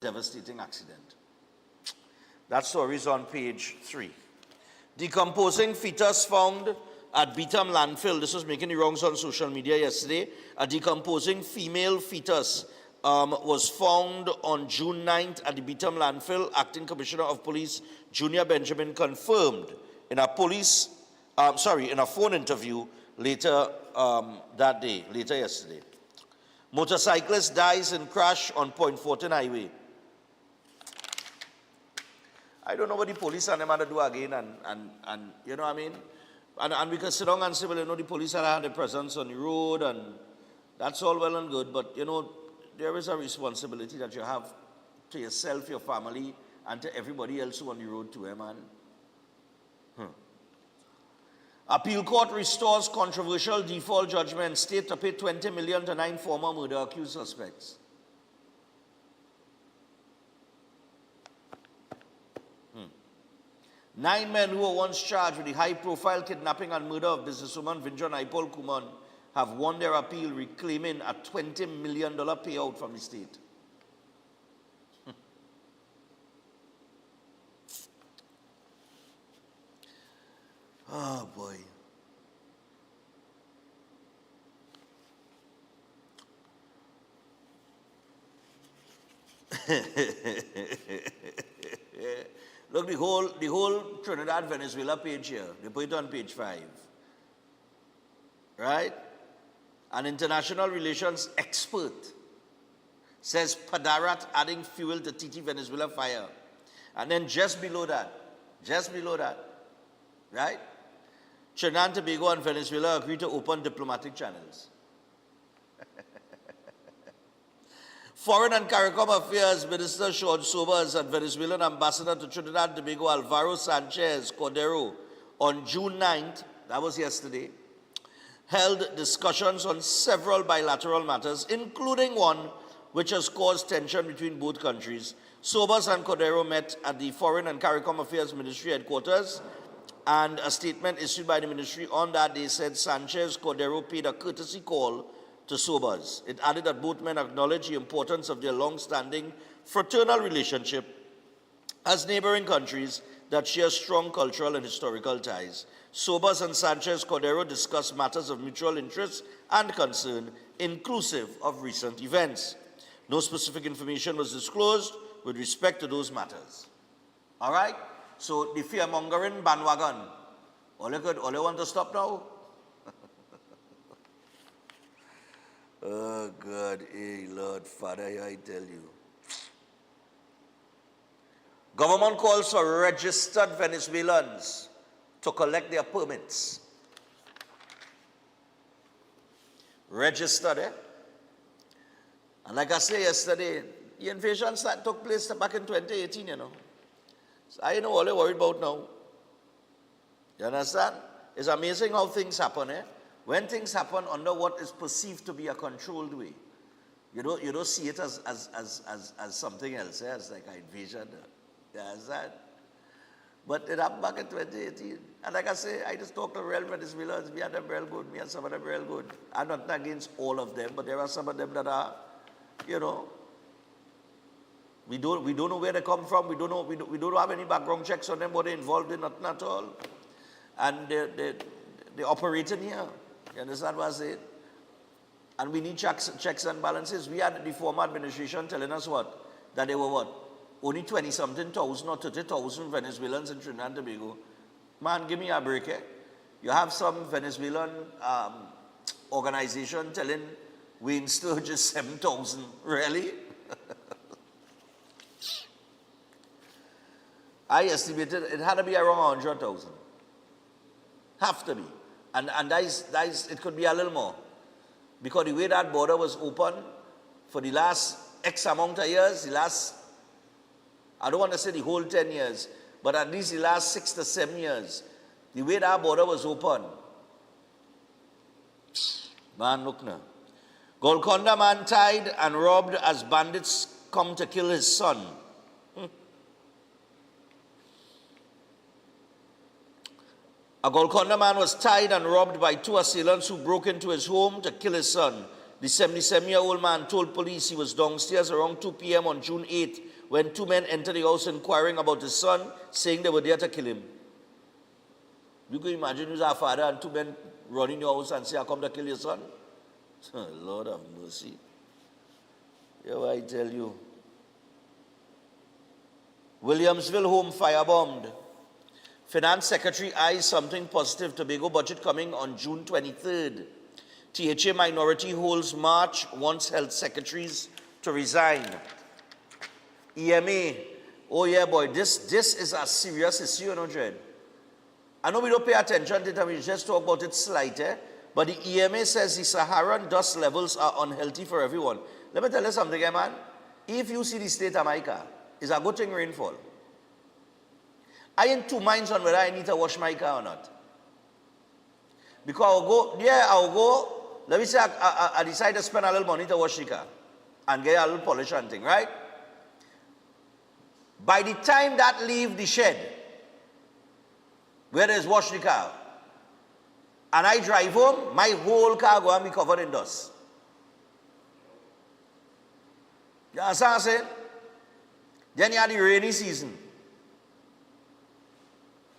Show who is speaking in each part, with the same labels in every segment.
Speaker 1: devastating accident. That story is on page 3. Decomposing fetus found at Beetham landfill. This was making the rounds on social media yesterday. A decomposing female fetus was found on June 9th at the Beetham landfill. Acting Commissioner of Police Junior Benjamin confirmed in a phone interview later yesterday. Motorcyclist dies in crash on Point Fortin Highway. I don't know what the police and them had to do again, and you know what I mean? And we can sit down and say, well, you know, the police had a presence on the road, and that's all well and good, but, you know, there is a responsibility that you have to yourself, your family, and to everybody else who on the road too, man. Appeal court restores controversial default judgment. State to pay $20 million to 9 former murder-accused suspects. 9 men who were once charged with the high-profile kidnapping and murder of businesswoman Vinjo Naipol Kuman have won their appeal, reclaiming a $20 million payout from the state. Oh, boy. Look, the whole Trinidad Venezuela page here, they put it on page 5. Right? An international relations expert says Padarat adding fuel to TT Venezuela fire. And then just below that, right? Trinidad and Tobago and Venezuela agree to open diplomatic channels. Foreign and CARICOM Affairs Minister Sean Sobers and Venezuelan Ambassador to Trinidad and Tobago Alvaro Sanchez Cordero on June 9th, that was yesterday, held discussions on several bilateral matters, including one which has caused tension between both countries. Sobers and Cordero met at the Foreign and CARICOM Affairs Ministry headquarters, and a statement issued by the ministry on that day said Sanchez Cordero paid a courtesy call to Sobers. It added that both men acknowledge the importance of their long-standing fraternal relationship as neighboring countries that share strong cultural and historical ties. Sobers and Sanchez Cordero discussed matters of mutual interest and concern, inclusive of recent events. No specific information was disclosed with respect to those matters. All right? So the fear-mongering bandwagon, all you want to stop now? Oh, God, hey, Lord, Father, I tell you. Government calls for registered Venezuelans to collect their permits. Registered, eh? And like I said yesterday, the invasion took place back in 2018, you know. So I know all you're worried about now. You understand? It's amazing how things happen, eh? When things happen under what is perceived to be a controlled way, you don't see it as something else, as like an invasion. You understand? But it happened back in 2018. And like I say, I just talked to real Venezuelans. Me and them real good. Me and some of them real good. I'm not against all of them, but there are some of them that are, you know, we don't know where they come from. We don't have any background checks on them, what they're involved in, nothing at all. And they're operating here. You understand what I said? And we need checks and balances. We had the former administration telling us what? That they were what? Only 20-something thousand or 30,000 Venezuelans in Trinidad and Tobago. Man, give me a break, eh? You have some Venezuelan organization telling Wayne Sturgis 7,000. Really? I estimated it had to be around 100,000. Have to be. And that is, it could be a little more. Because the way that border was open for the last X amount of years, I don't want to say the whole 10 years, but at least the last 6 to 7 years, the way that border was open. Man, look now. Golconda man tied and robbed as bandits come to kill his son. A Golconda man was tied and robbed by 2 assailants who broke into his home to kill his son. The 77-year-old man told police he was downstairs around 2 p.m. on June 8 when two men entered the house inquiring about his son, saying they were there to kill him. You can imagine you're a father and two men run in your house and say, I come to kill your son? Lord of mercy. Yeah, I tell you. Williamsville home firebombed. Finance Secretary eyes something positive. Tobago budget coming on June 23rd. THA minority holds march, wants health secretaries to resign. EMA, oh yeah boy, this is a serious issue, you know, Jed. I know we don't pay attention to it, we just talk about it slightly, but the EMA says the Saharan dust levels are unhealthy for everyone. Let me tell you something, man. If you see the state of my car, it's a good thing rainfall. I in two minds on whether I need to wash my car or not. Because I'll go, let me say I decide to spend a little money to wash the car and get a little polish and thing, right? By the time that leave the shed, where there's wash the car, and I drive home, my whole car going to be covered in dust. You understand what I'm saying? Then you have the rainy season.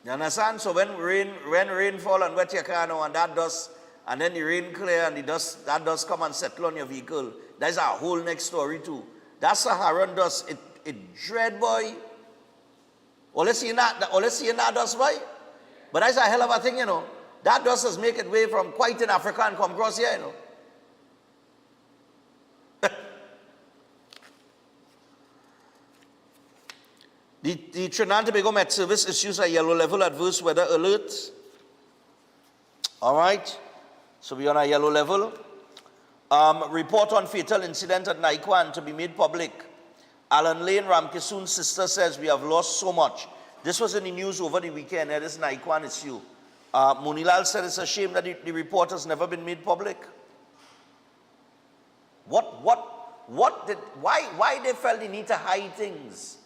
Speaker 1: You understand? So when rain fall and wet your car now and that dust, and then the rain clear and that dust come and settle on your vehicle, that's a whole next story too. That Saharan dust, it dread, boy. All you see in that dust, boy. But that's a hell of a thing, you know. That dust has made its way from quite in Africa and come across here, you know. The Trinidad and Tobago Met Service issues a yellow level adverse weather alert. All right. So we're on a yellow level. Report on fatal incident at Naikwan to be made public. Alan Lane, Ramkisoon's sister, says we have lost so much. This was in the news over the weekend. This Naikwan issue. Munilal said it's a shame that the report has never been made public. Why they felt the need to hide things?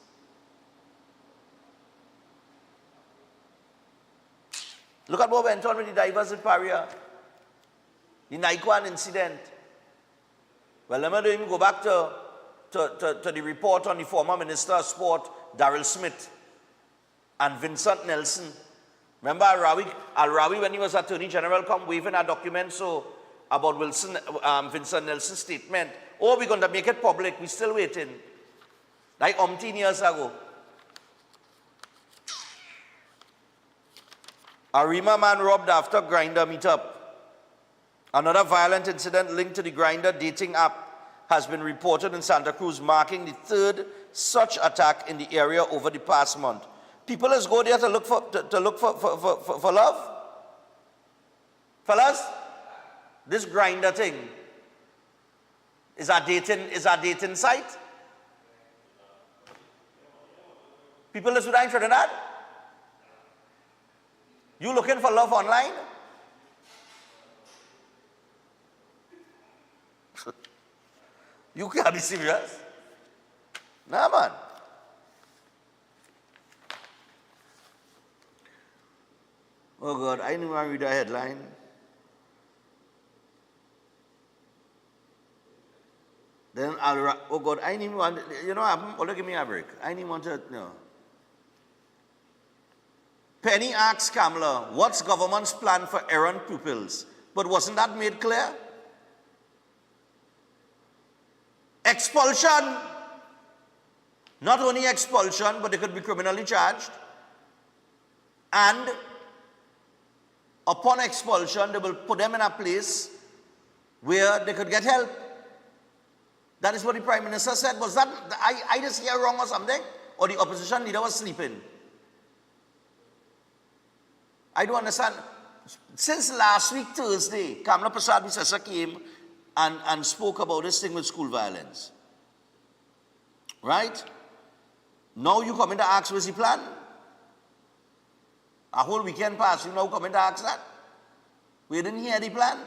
Speaker 1: Look at what went on with the divers at Paria. The Naikwan incident. Well, let me even go back to the report on the former Minister of Sport, Darrell Smith, and Vincent Nelson. Remember Al-Rawi, when he was Attorney General, come waving a document about Vincent Nelson's statement. Oh, we're going to make it public. We're still waiting. Like 10 years ago. Arima man robbed after Grindr meetup. Another violent incident linked to the Grindr dating app has been reported in Santa Cruz, marking the third such attack in the area over the past month. People just go there to look for love. Fellas, this Grindr thing is a dating site. People just in Trinidad. You looking for love online? You can't be serious. Nah, man. Oh God, I didn't want to read the headline. Then oh God, I didn't even want, you know, oh, give me a break. I didn't want to, no. Penny asks Kamala, what's government's plan for errant pupils? But wasn't that made clear? Expulsion. Not only expulsion, but they could be criminally charged. And upon expulsion, they will put them in a place where they could get help. That is what the Prime Minister said. Was that, I just hear wrong or something? Or the opposition leader was sleeping? I don't understand. Since last week, Thursday, Kamala Prasad Visesa came and spoke about this thing with school violence. Right? Now you come in to ask what's the plan? A whole weekend passed, you now come in to ask that? We didn't hear the plan.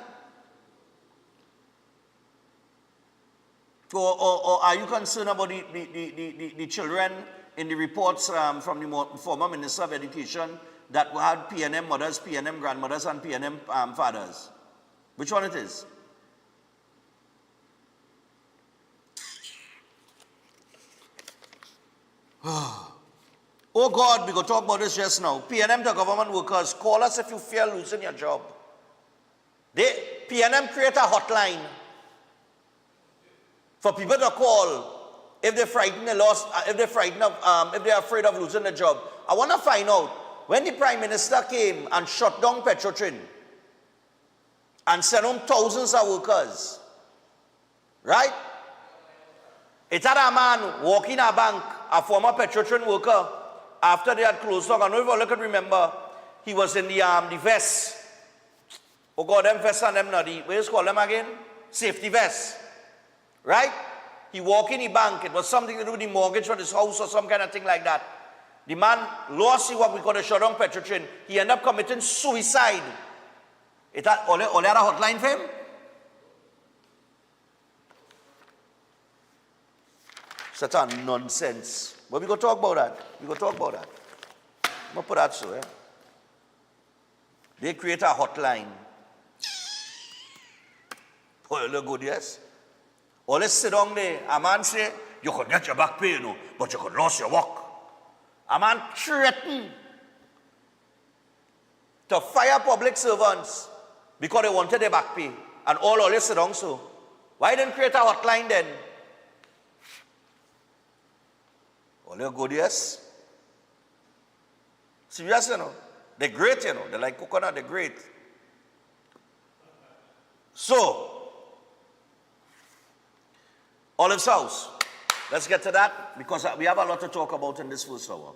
Speaker 1: Or are you concerned about the children in the reports from the former Minister of Education that had PNM mothers, PNM grandmothers, and PNM fathers? Which one it is? Oh God, we go talk about this just now. PNM to government workers, call us if you fear losing your job. PNM create a hotline for people to call if they're frightened they lost, if they're afraid of losing their job. I want to find out when the Prime Minister came and shut down Petrotrin and sent home thousands of workers, right? It had a man walking a bank, a former Petrotrin worker, after they had closed down. I don't know if you can remember, he was in the vest. Oh God, them vests and them not the, what you call them again? Safety vests. Right? He walked in the bank. It was something to do with the mortgage for his house or some kind of thing like that. The man lost what we call a shutdown Petrotrin. He ended up committing suicide. It had all had a hotline for him? Such a nonsense. But we go talk about that. We go talk about that. I'm going to put that so, They create a hotline. Oh, you look good, yes? Or let's sit down there. A man say, you could get your back pay, but you could lose your work. A man threatened to fire public servants because they wanted their back pay. And all always sit down so. Why didn't create a hotline then? All you good, yes? Serious, They're great, They're like coconut, they're great. So, Olive's house. Let's get to that because we have a lot to talk about in this first hour.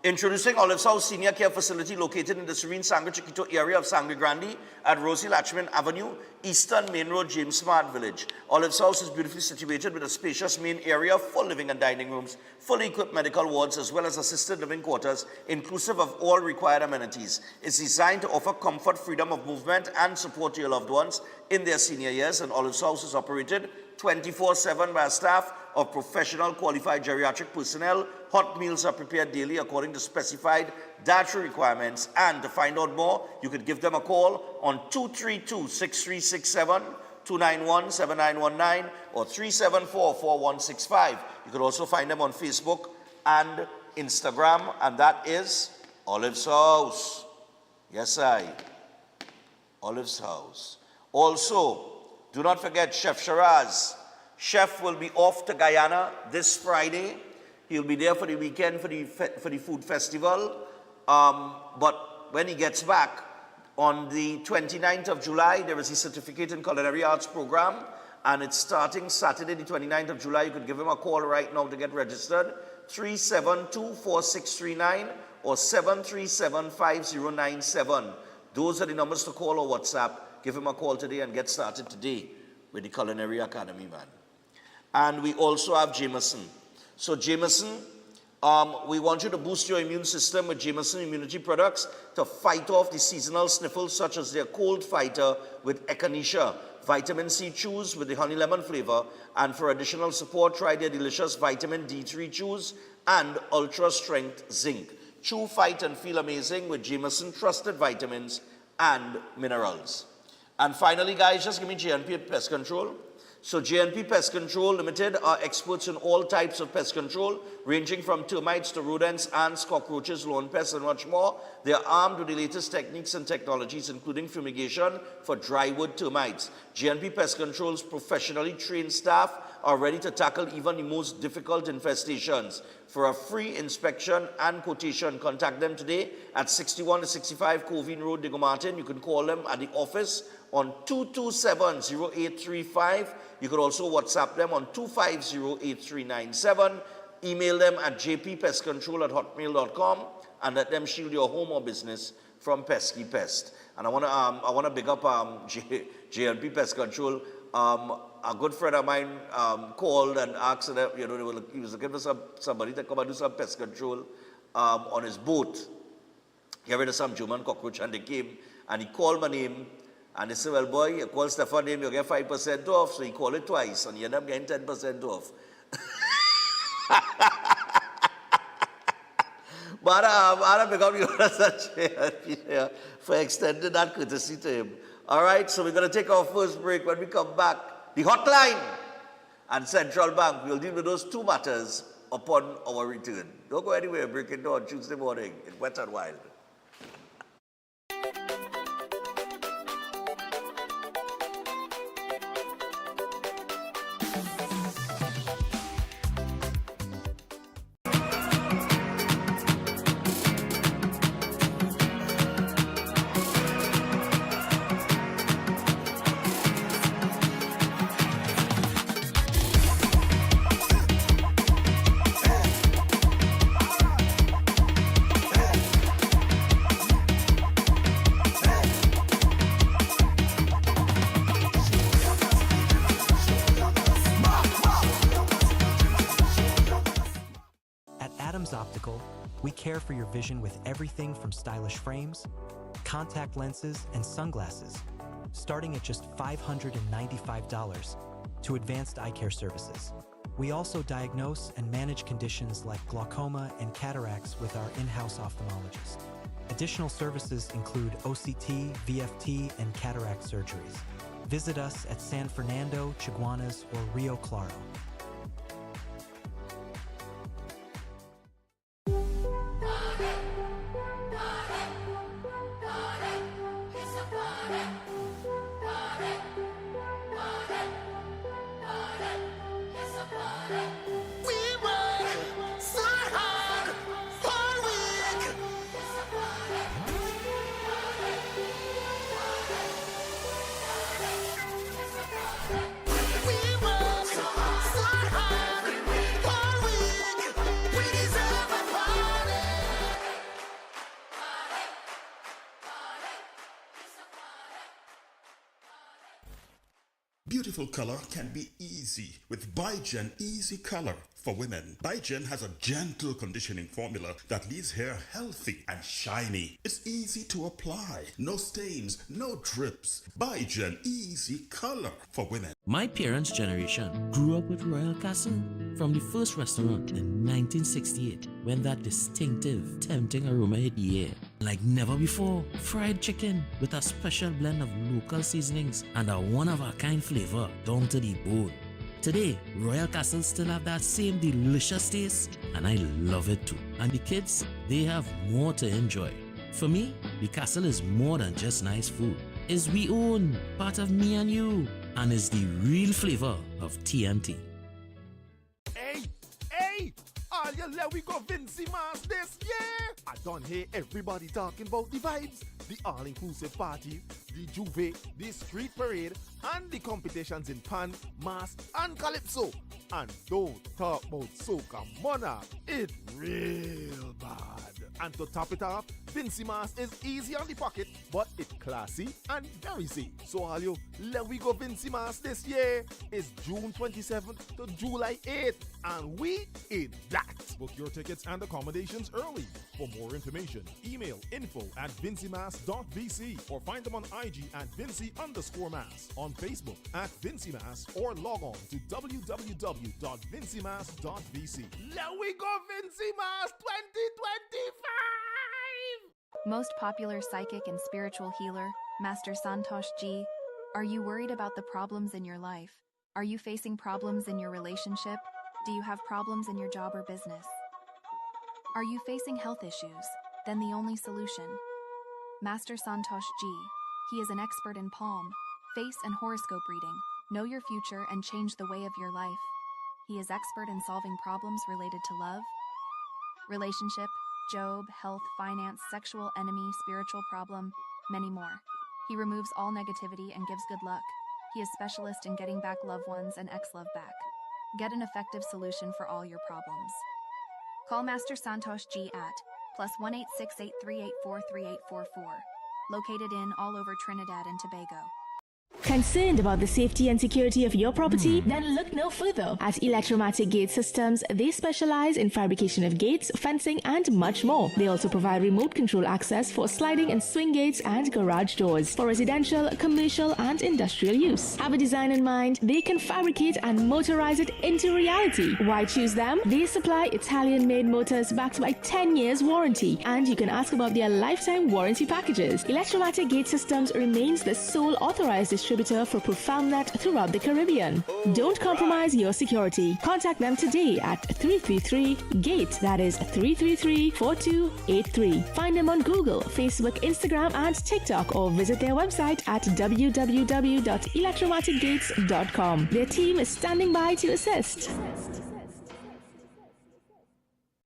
Speaker 1: Introducing Olive's House Senior Care Facility located in the serene Sangre Chiquito area of Sangre Grande at Rosie Latchman Avenue, Eastern Main Road, James Smart Village. Olive's House is beautifully situated with a spacious main area, full living and dining rooms, fully equipped medical wards, as well as assisted living quarters, inclusive of all required amenities. It's designed to offer comfort, freedom of movement, and support to your loved ones in their senior years, and Olive's House is operated 24/7 by a staff of professional qualified geriatric personnel. Hot meals are prepared daily according to specified dietary requirements. And to find out more, you could give them a call on 232-6367, 291-7919, or 374-4165. You could also find them on Facebook and Instagram, and that is Olive's House. Yes, Olive's House. Also, do not forget Chef Shiraz. Chef will be off to Guyana this Friday. He'll be there for the weekend for the food festival. But when he gets back on the 29th of July, there is a certificate in culinary arts program, and it's starting Saturday, the 29th of July. You could give him a call right now to get registered. 372-4639 or 737-5097. Those are the numbers to call or WhatsApp. Give him a call today and get started today with the Culinary Academy, man. And we also have Jameson. So Jameson, we want you to boost your immune system with Jameson immunity products to fight off the seasonal sniffles, such as their cold fighter with Echinacea, vitamin C chews with the honey lemon flavor, and for additional support, try their delicious vitamin D3 chews and ultra strength zinc. Chew, fight, and feel amazing with Jameson trusted vitamins and minerals. And finally, guys, just give me JNP Pest Control. So JNP Pest Control Limited are experts in all types of pest control, ranging from termites to rodents, ants, cockroaches, lawn pests, and much more. They are armed with the latest techniques and technologies, including fumigation for drywood termites. JNP Pest Control's professionally trained staff are ready to tackle even the most difficult infestations. For a free inspection and quotation, contact them today at 61 to 65 Covine Road, Diego Martin. You can call them at the office on 227-0835. You could also WhatsApp them on 250-8397. Email them at jppestcontrol@hotmail.com and let them shield your home or business from pesky pest. And I want to big up JNP Pest Control. A good friend of mine called and asked them, he was looking for somebody to come and do some pest control on his boat. He had some German cockroach, and they came and he called my name. And they said, well, boy, you call Stefan name, you get 5% off. So he called it twice, and you end up getting 10% off. But I become such for extending that courtesy to him. All right, so we're going to take our first break. When we come back, the hotline and central bank, we'll deal with those two matters upon our return. Don't go anywhere, break it down Tuesday morning in Wet and Wild.
Speaker 2: Optical, we care for your vision with everything from stylish frames, contact lenses, and sunglasses, starting at just $595, to advanced eye care services. We also diagnose and manage conditions like glaucoma and cataracts with our in-house ophthalmologist. Additional services include OCT, VFT, and cataract surgeries. Visit us at San Fernando, Chaguanas, or Rio Claro.
Speaker 3: Beautiful color can be easy with Biogen Easy Color for women. Biogen has a gentle conditioning formula that leaves hair healthy and shiny. It's easy to apply. No stains, no drips. Biogen Easy Color for women.
Speaker 4: My parents' generation grew up with Royal Castle. From the first restaurant in 1968, when that distinctive, tempting aroma hit the air. Like never before, fried chicken with a special blend of local seasonings and a one-of-a-kind flavor down to the bone. Today, Royal Castle still have that same delicious taste, and I love it too. And the kids, they have more to enjoy. For me, the castle is more than just nice food. It's we own, part of me and you, and is the real flavor of TNT.
Speaker 5: Hey! All you let we go Vincy Mass this year! I don't hear everybody talking about the vibes, the all-inclusive party, the juve, the street parade, and the competitions in pan, mass, and calypso. And don't talk about soca monarch, it's real bad. And to top it off, Vincy Mass is easy on the pocket, but it's classy and very safe. So all you let we go Vincy Mass this year is June 27th to July 8th, and we in that. Book your tickets and accommodations early. For more information, email info@vincymass.vc or find them on IG at Vincy_Mass, on Facebook at Vincy Mass, or log on to www.vincymass.vc. Let we go Vincy Mass 2025!
Speaker 6: Most popular psychic and spiritual healer, Master Santosh Ji. Are you worried about the problems in your life? Are you facing problems in your relationship? Do you have problems in your job or business? Are you facing health issues? Then the only solution. Master Santosh Ji. He is an expert in palm, face, and horoscope reading. Know your future and change the way of your life. He is expert in solving problems related to love, relationship, job, health, finance, sexual, enemy, spiritual problem, many more. He removes all negativity and gives good luck. He is specialist in getting back loved ones and ex-love back. Get an effective solution for all your problems. Call Master Santosh Ji at +1 86838438844. Located in all over Trinidad and Tobago.
Speaker 7: Concerned about the safety and security of your property? Then look no further. At Electromatic Gate Systems, they specialize in fabrication of gates, fencing, and much more. They also provide remote control access for sliding and swing gates and garage doors for residential, commercial, and industrial use. Have a design in mind? They can fabricate and motorize it into reality. Why choose them? They supply Italian-made motors backed by 10 years warranty, and you can ask about their lifetime warranty packages. Electromatic Gate Systems remains the sole authorized distributor distributor for ProfoundNet throughout the Caribbean. Don't compromise your security. Contact them today at 333-GATE, that is 333-4283. Find them on Google, Facebook, Instagram, and TikTok, or visit their website at www.electromaticgates.com. Their team is standing by to assist.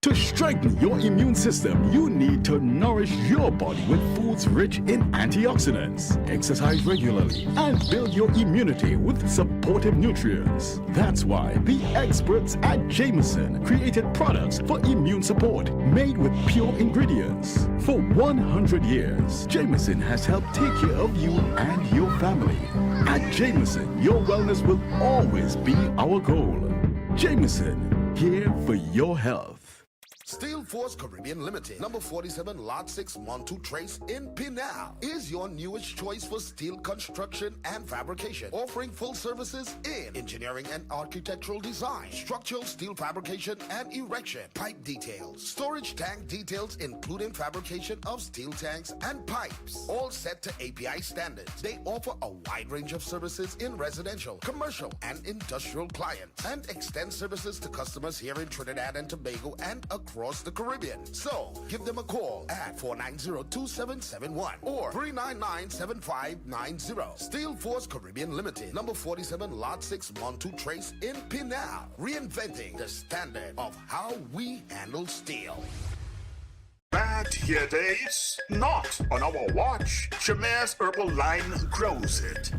Speaker 8: To strengthen your immune system, you need to nourish your body with foods rich in antioxidants. Exercise regularly and build your immunity with supportive nutrients. That's why the experts at Jameson created products for immune support made with pure ingredients. For 100 years, Jameson has helped take care of you and your family. At Jameson, your wellness will always be our goal. Jameson, here for your health.
Speaker 9: Steel Force Caribbean Limited, number 47, Lot 6, Montu Trace in Pinal, is your newest choice for steel construction and fabrication, offering full services in engineering and architectural design, structural steel fabrication and erection, pipe details, storage tank details including fabrication of steel tanks and pipes, all set to API standards. They offer a wide range of services in residential, commercial, and industrial clients, and extend services to customers here in Trinidad and Tobago and across the Caribbean. So, give them a call at 490-2771 or 399-7590. Steel Force Caribbean Limited, number 47, Lot 6, Montu Trace in Pinal. Reinventing the standard of how we handle steel.
Speaker 3: Bad hair days? Not on our watch. Shamir's herbal line grows it.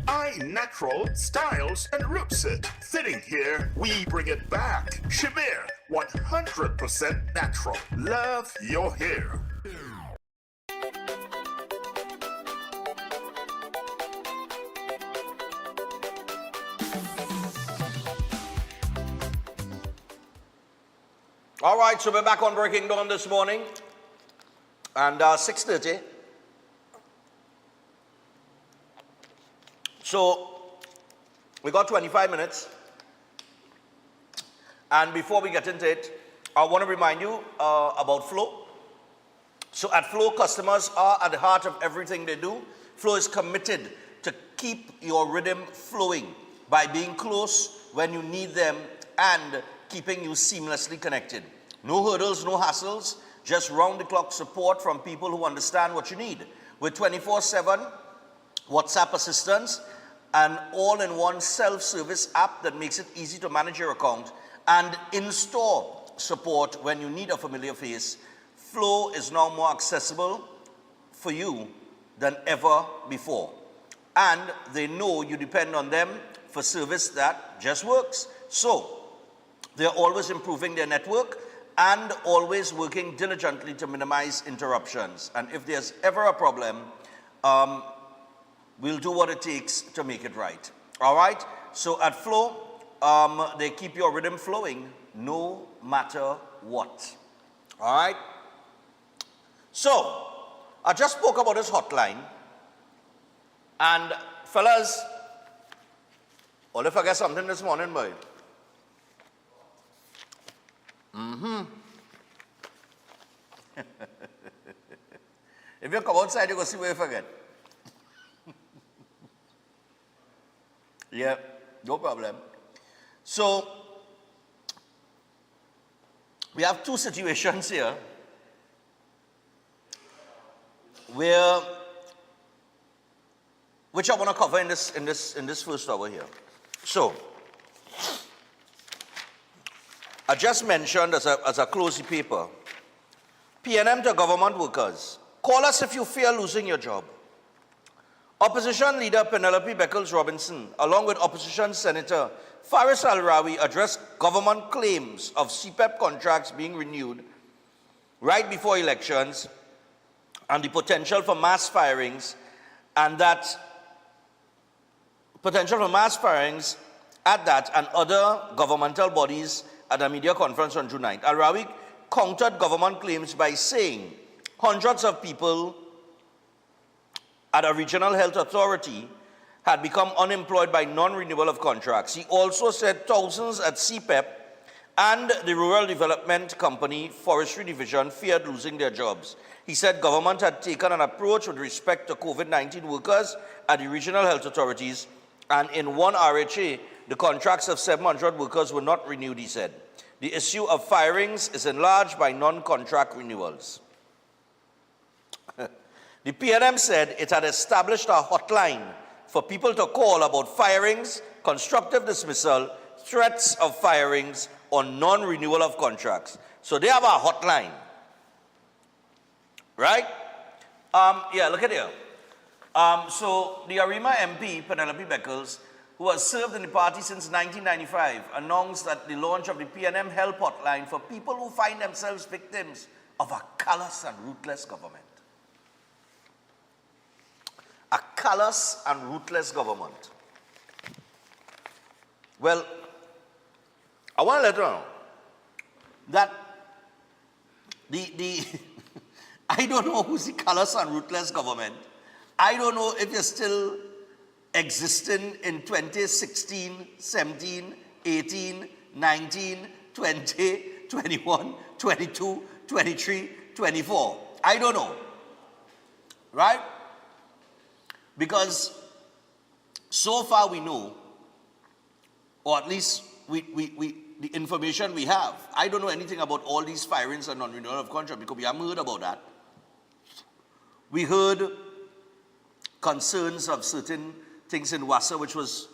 Speaker 3: Natural styles and roots it. Thinning hair, we bring it back. Shamir, 100% natural. Love your hair.
Speaker 1: All right, so we're back on Breaking Dawn this morning. And 6:30. So we got 25 minutes. And before we get into it, I want to remind you about Flow. So at Flow, customers are at the heart of everything they do. Flow is committed to keep your rhythm flowing by being close when you need them and keeping you seamlessly connected. No hurdles, no hassles. Just round-the-clock support from people who understand what you need. With 24/7 WhatsApp assistance, an all-in-one self-service app that makes it easy to manage your account, and in-store support when you need a familiar face, Flow is now more accessible for you than ever before. And they know you depend on them for service that just works. So, they're always improving their network and always working diligently to minimize interruptions. And if there's ever a problem, we'll do what it takes to make it right. All right? So at Flow, they keep your rhythm flowing no matter what. All right? So, I just spoke about this hotline. And fellas, I'll forget something this morning, boy. If you come outside, you go see where you forget. Yeah, no problem. So, we have two situations here which I want to cover in this first hour here. So, I just mentioned as a closing paper, PNM to government workers, call us if you fear losing your job. Opposition leader Penelope Beckles-Robinson, along with opposition Senator Faris Al-Rawi, addressed government claims of CPEP contracts being renewed right before elections and the potential for mass firings, and that potential for mass firings at that and other governmental bodies at a media conference on June 9th. Al-Rawi countered government claims by saying hundreds of people at a regional health authority had become unemployed by non-renewal of contracts. He also said thousands at CPEP and the Rural Development Company Forestry Division feared losing their jobs. He said government had taken an approach with respect to COVID-19 workers at the regional health authorities And in one RHA, the contracts of 700 workers were not renewed, he said. The issue of firings is enlarged by non-contract renewals. The PNM said it had established a hotline for people to call about firings, constructive dismissal, threats of firings, or non-renewal of contracts. So they have a hotline. Right? Yeah, look at here. So the Arima MP, Penelope Beckles, who has served in the party since 1995, announced that the launch of the PNM Help Hotline for people who find themselves victims of a callous and ruthless government. A callous and ruthless government. Well, I want to let you know that I don't know who's the callous and ruthless government. I don't know if you're still existing in 2016, 17, 18, 19, 20, 21, 22, 23, 24. I don't know. Right? Because so far we know, or at least the information we have, I don't know anything about all these firings and non-renewal of contract because we haven't heard about that. We heard concerns of certain things in Wassa, which was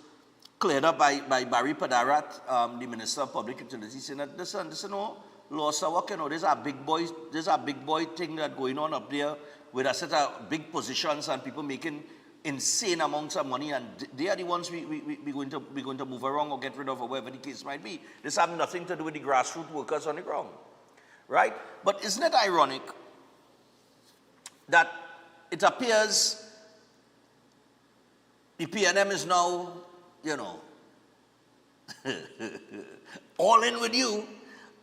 Speaker 1: cleared up by Barry Padarat, the Minister of Public Utilities, saying that this is no loss of work, you know, there's a big boy thing that going on up there with a set of big positions and people making insane amounts of money, and they are the ones we're going to move around or get rid of, or whatever the case might be. This has nothing to do with the grassroots workers on the ground, right? But isn't it ironic that it appears the PNM is now, you know, all in with you.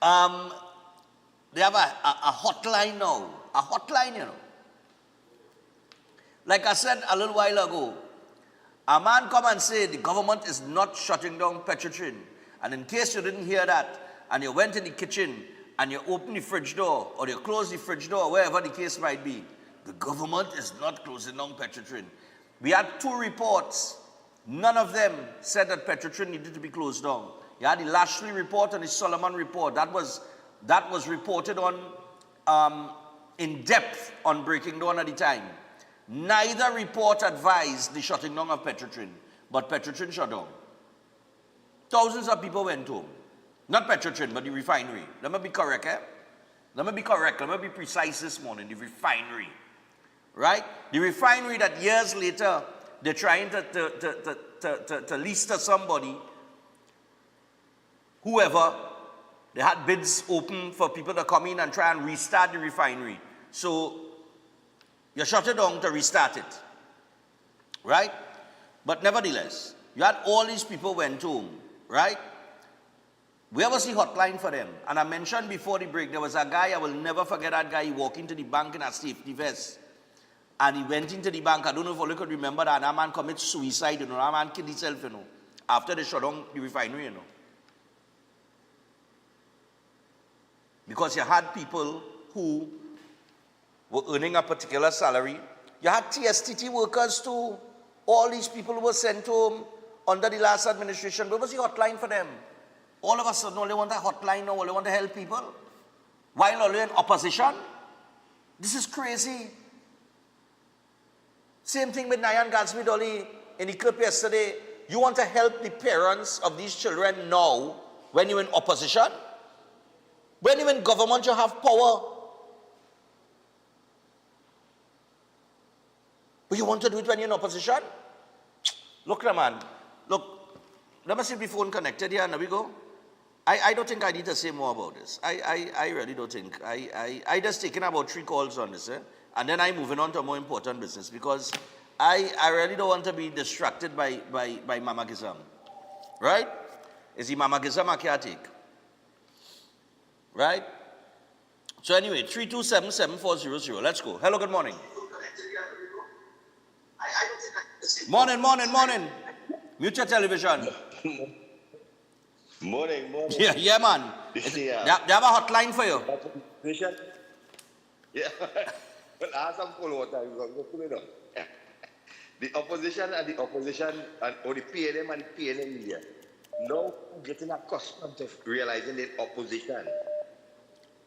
Speaker 1: They have a hotline now, you know. Like I said a little while ago, a man come and say the government is not shutting down Petrotrin. And in case you didn't hear that, and you went in the kitchen, and you opened the fridge door, or you closed the fridge door, wherever the case might be, the government is not closing down Petrotrin. We had 2 reports. None of them said that Petrotrin needed to be closed down. You had the Lashley report and the Solomon report. That was reported on in depth on Breaking Dawn at the time. Neither report advised the shutting down of Petrotrin, but Petrotrin shut down. Thousands of people went home. Not Petrotrin, but the refinery. Let me be correct, eh? Let me be correct. Let me be precise this morning. The refinery. Right? The refinery that years later, they're trying to lease to somebody, whoever. They had bids open for people to come in and try and restart the refinery. So, you shut it down to restart it. Right? But nevertheless, you had all these people went home. Right? Where was the hotline for them? And I mentioned before the break, there was a guy, I will never forget that guy, he walked into the bank in a safety vest. And he went into the bank. I don't know if you could remember that. That man committed suicide, you know. That man killed himself, you know. After they shut down the refinery, you know. Because you had people who were earning a particular salary. You had TSTT workers too. All these people who were sent home under the last administration. Where was the hotline for them? All of a sudden, all they want a hotline now. All they want to help people. While all in opposition. This is crazy. Same thing with Nayan Gatsby Dolly in the clip yesterday. You want to help the parents of these children now when you're in opposition? When you're in government, you have power. But you want to do it when you're in opposition? Look, man. Look, let me see if the phone connected here. There we go. I don't think I need to say more about this. I really don't think. I just taken about 3 calls on this, and then I'm moving on to more important business because I really don't want to be distracted by Mama Gizam. Right? Is the Mama Gizam I can't take? Right? So anyway, 327-7400. Let's go. Hello, good morning. Morning. Mute your television.
Speaker 10: Morning.
Speaker 1: Yeah, man. They have a hotline for you.
Speaker 10: Yeah. Well, I have some follow-up time. The opposition and the opposition, or the PNM and the PNM media, now getting accustomed to realizing the opposition.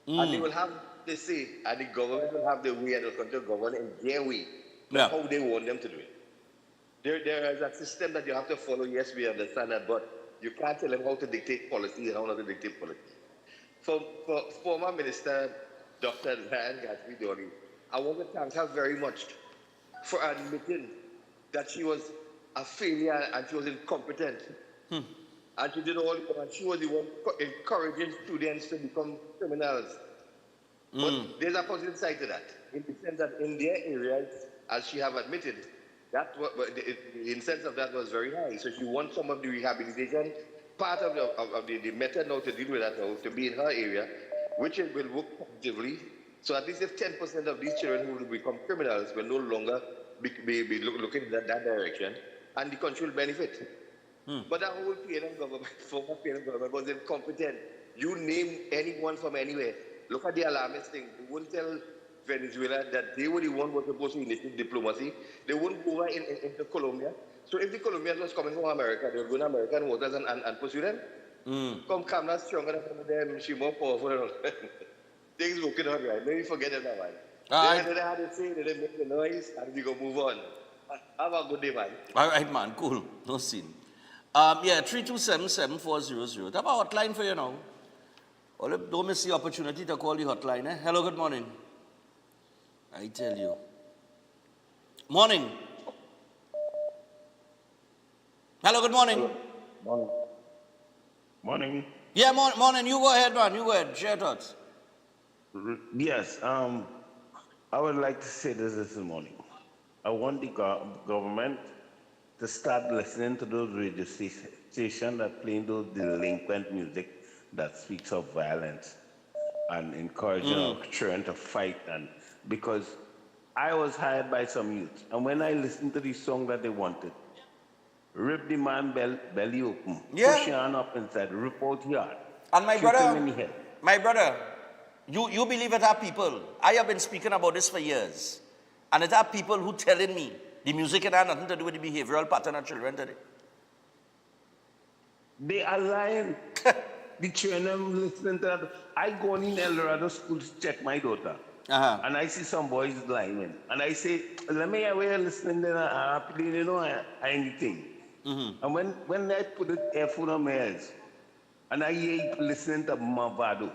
Speaker 10: And they will have the say, and the government will have the way, and they'll continue to govern in their way, not how they want them to do it. There is a system that you have to follow. Yes, we understand that, but you can't tell them how to dictate policy and how not to dictate policy. For former Minister Dr. Diane Gatsby-Dolly, I want to thank her very much for admitting that she was a failure and she was incompetent. And she did all, and she was the one encouraging students to become criminals. But there's a positive side to that, in the sense that in their areas, as she have admitted, the incentive of that was very high. So she wants some of the rehabilitation, part of the method now to deal with that now, to be in her area, which it will work positively. So at least if 10% of these children who will become criminals will no longer be looking in that direction, and the country will benefit. But that whole PNM government, former PNM government, was incompetent. You name anyone from anywhere. Look at the alarmist thing. They wouldn't tell Venezuela that they were the one who was supposed to initiate diplomacy. They wouldn't go over into Colombia. So if the Colombians was coming from America, they would go to American waters and pursue them. Come Kamala stronger than some of them. She's more powerful. Things working out right. Maybe forget it now, man. They had to say, they didn't make the noise, and we go move on. Have a good day, man.
Speaker 1: All right, man. Cool. No scene. 327-7400. Have a hotline for you now. Don't miss the opportunity to call the hotline. Eh? Hello, good morning. I tell you. Morning. Hello, good morning.
Speaker 11: Morning. Morning.
Speaker 1: Yeah, morning. You go ahead, man. You go ahead. Share thoughts.
Speaker 11: Yes, I would like to say this morning. I want the government to start listening to those radio stations that play those delinquent music that speaks of violence and encouraging our children to fight. And because I was hired by some youth, and when I listened to the song that they wanted, rip the man belly open, push your hand up inside, rip out your heart,
Speaker 1: and my
Speaker 11: shoot him in the head.
Speaker 1: My brother, you believe it are people. I have been speaking about this for years, and it are people who telling me the music it has nothing to do with the behavioral pattern of children today.
Speaker 11: They are lying. The children listening to that. I go in El Dorado school to check my daughter. And I see some boys lying. And I say, let me away listening to anything. And when I put the earphone on my ears, and I hear listening to Mavado,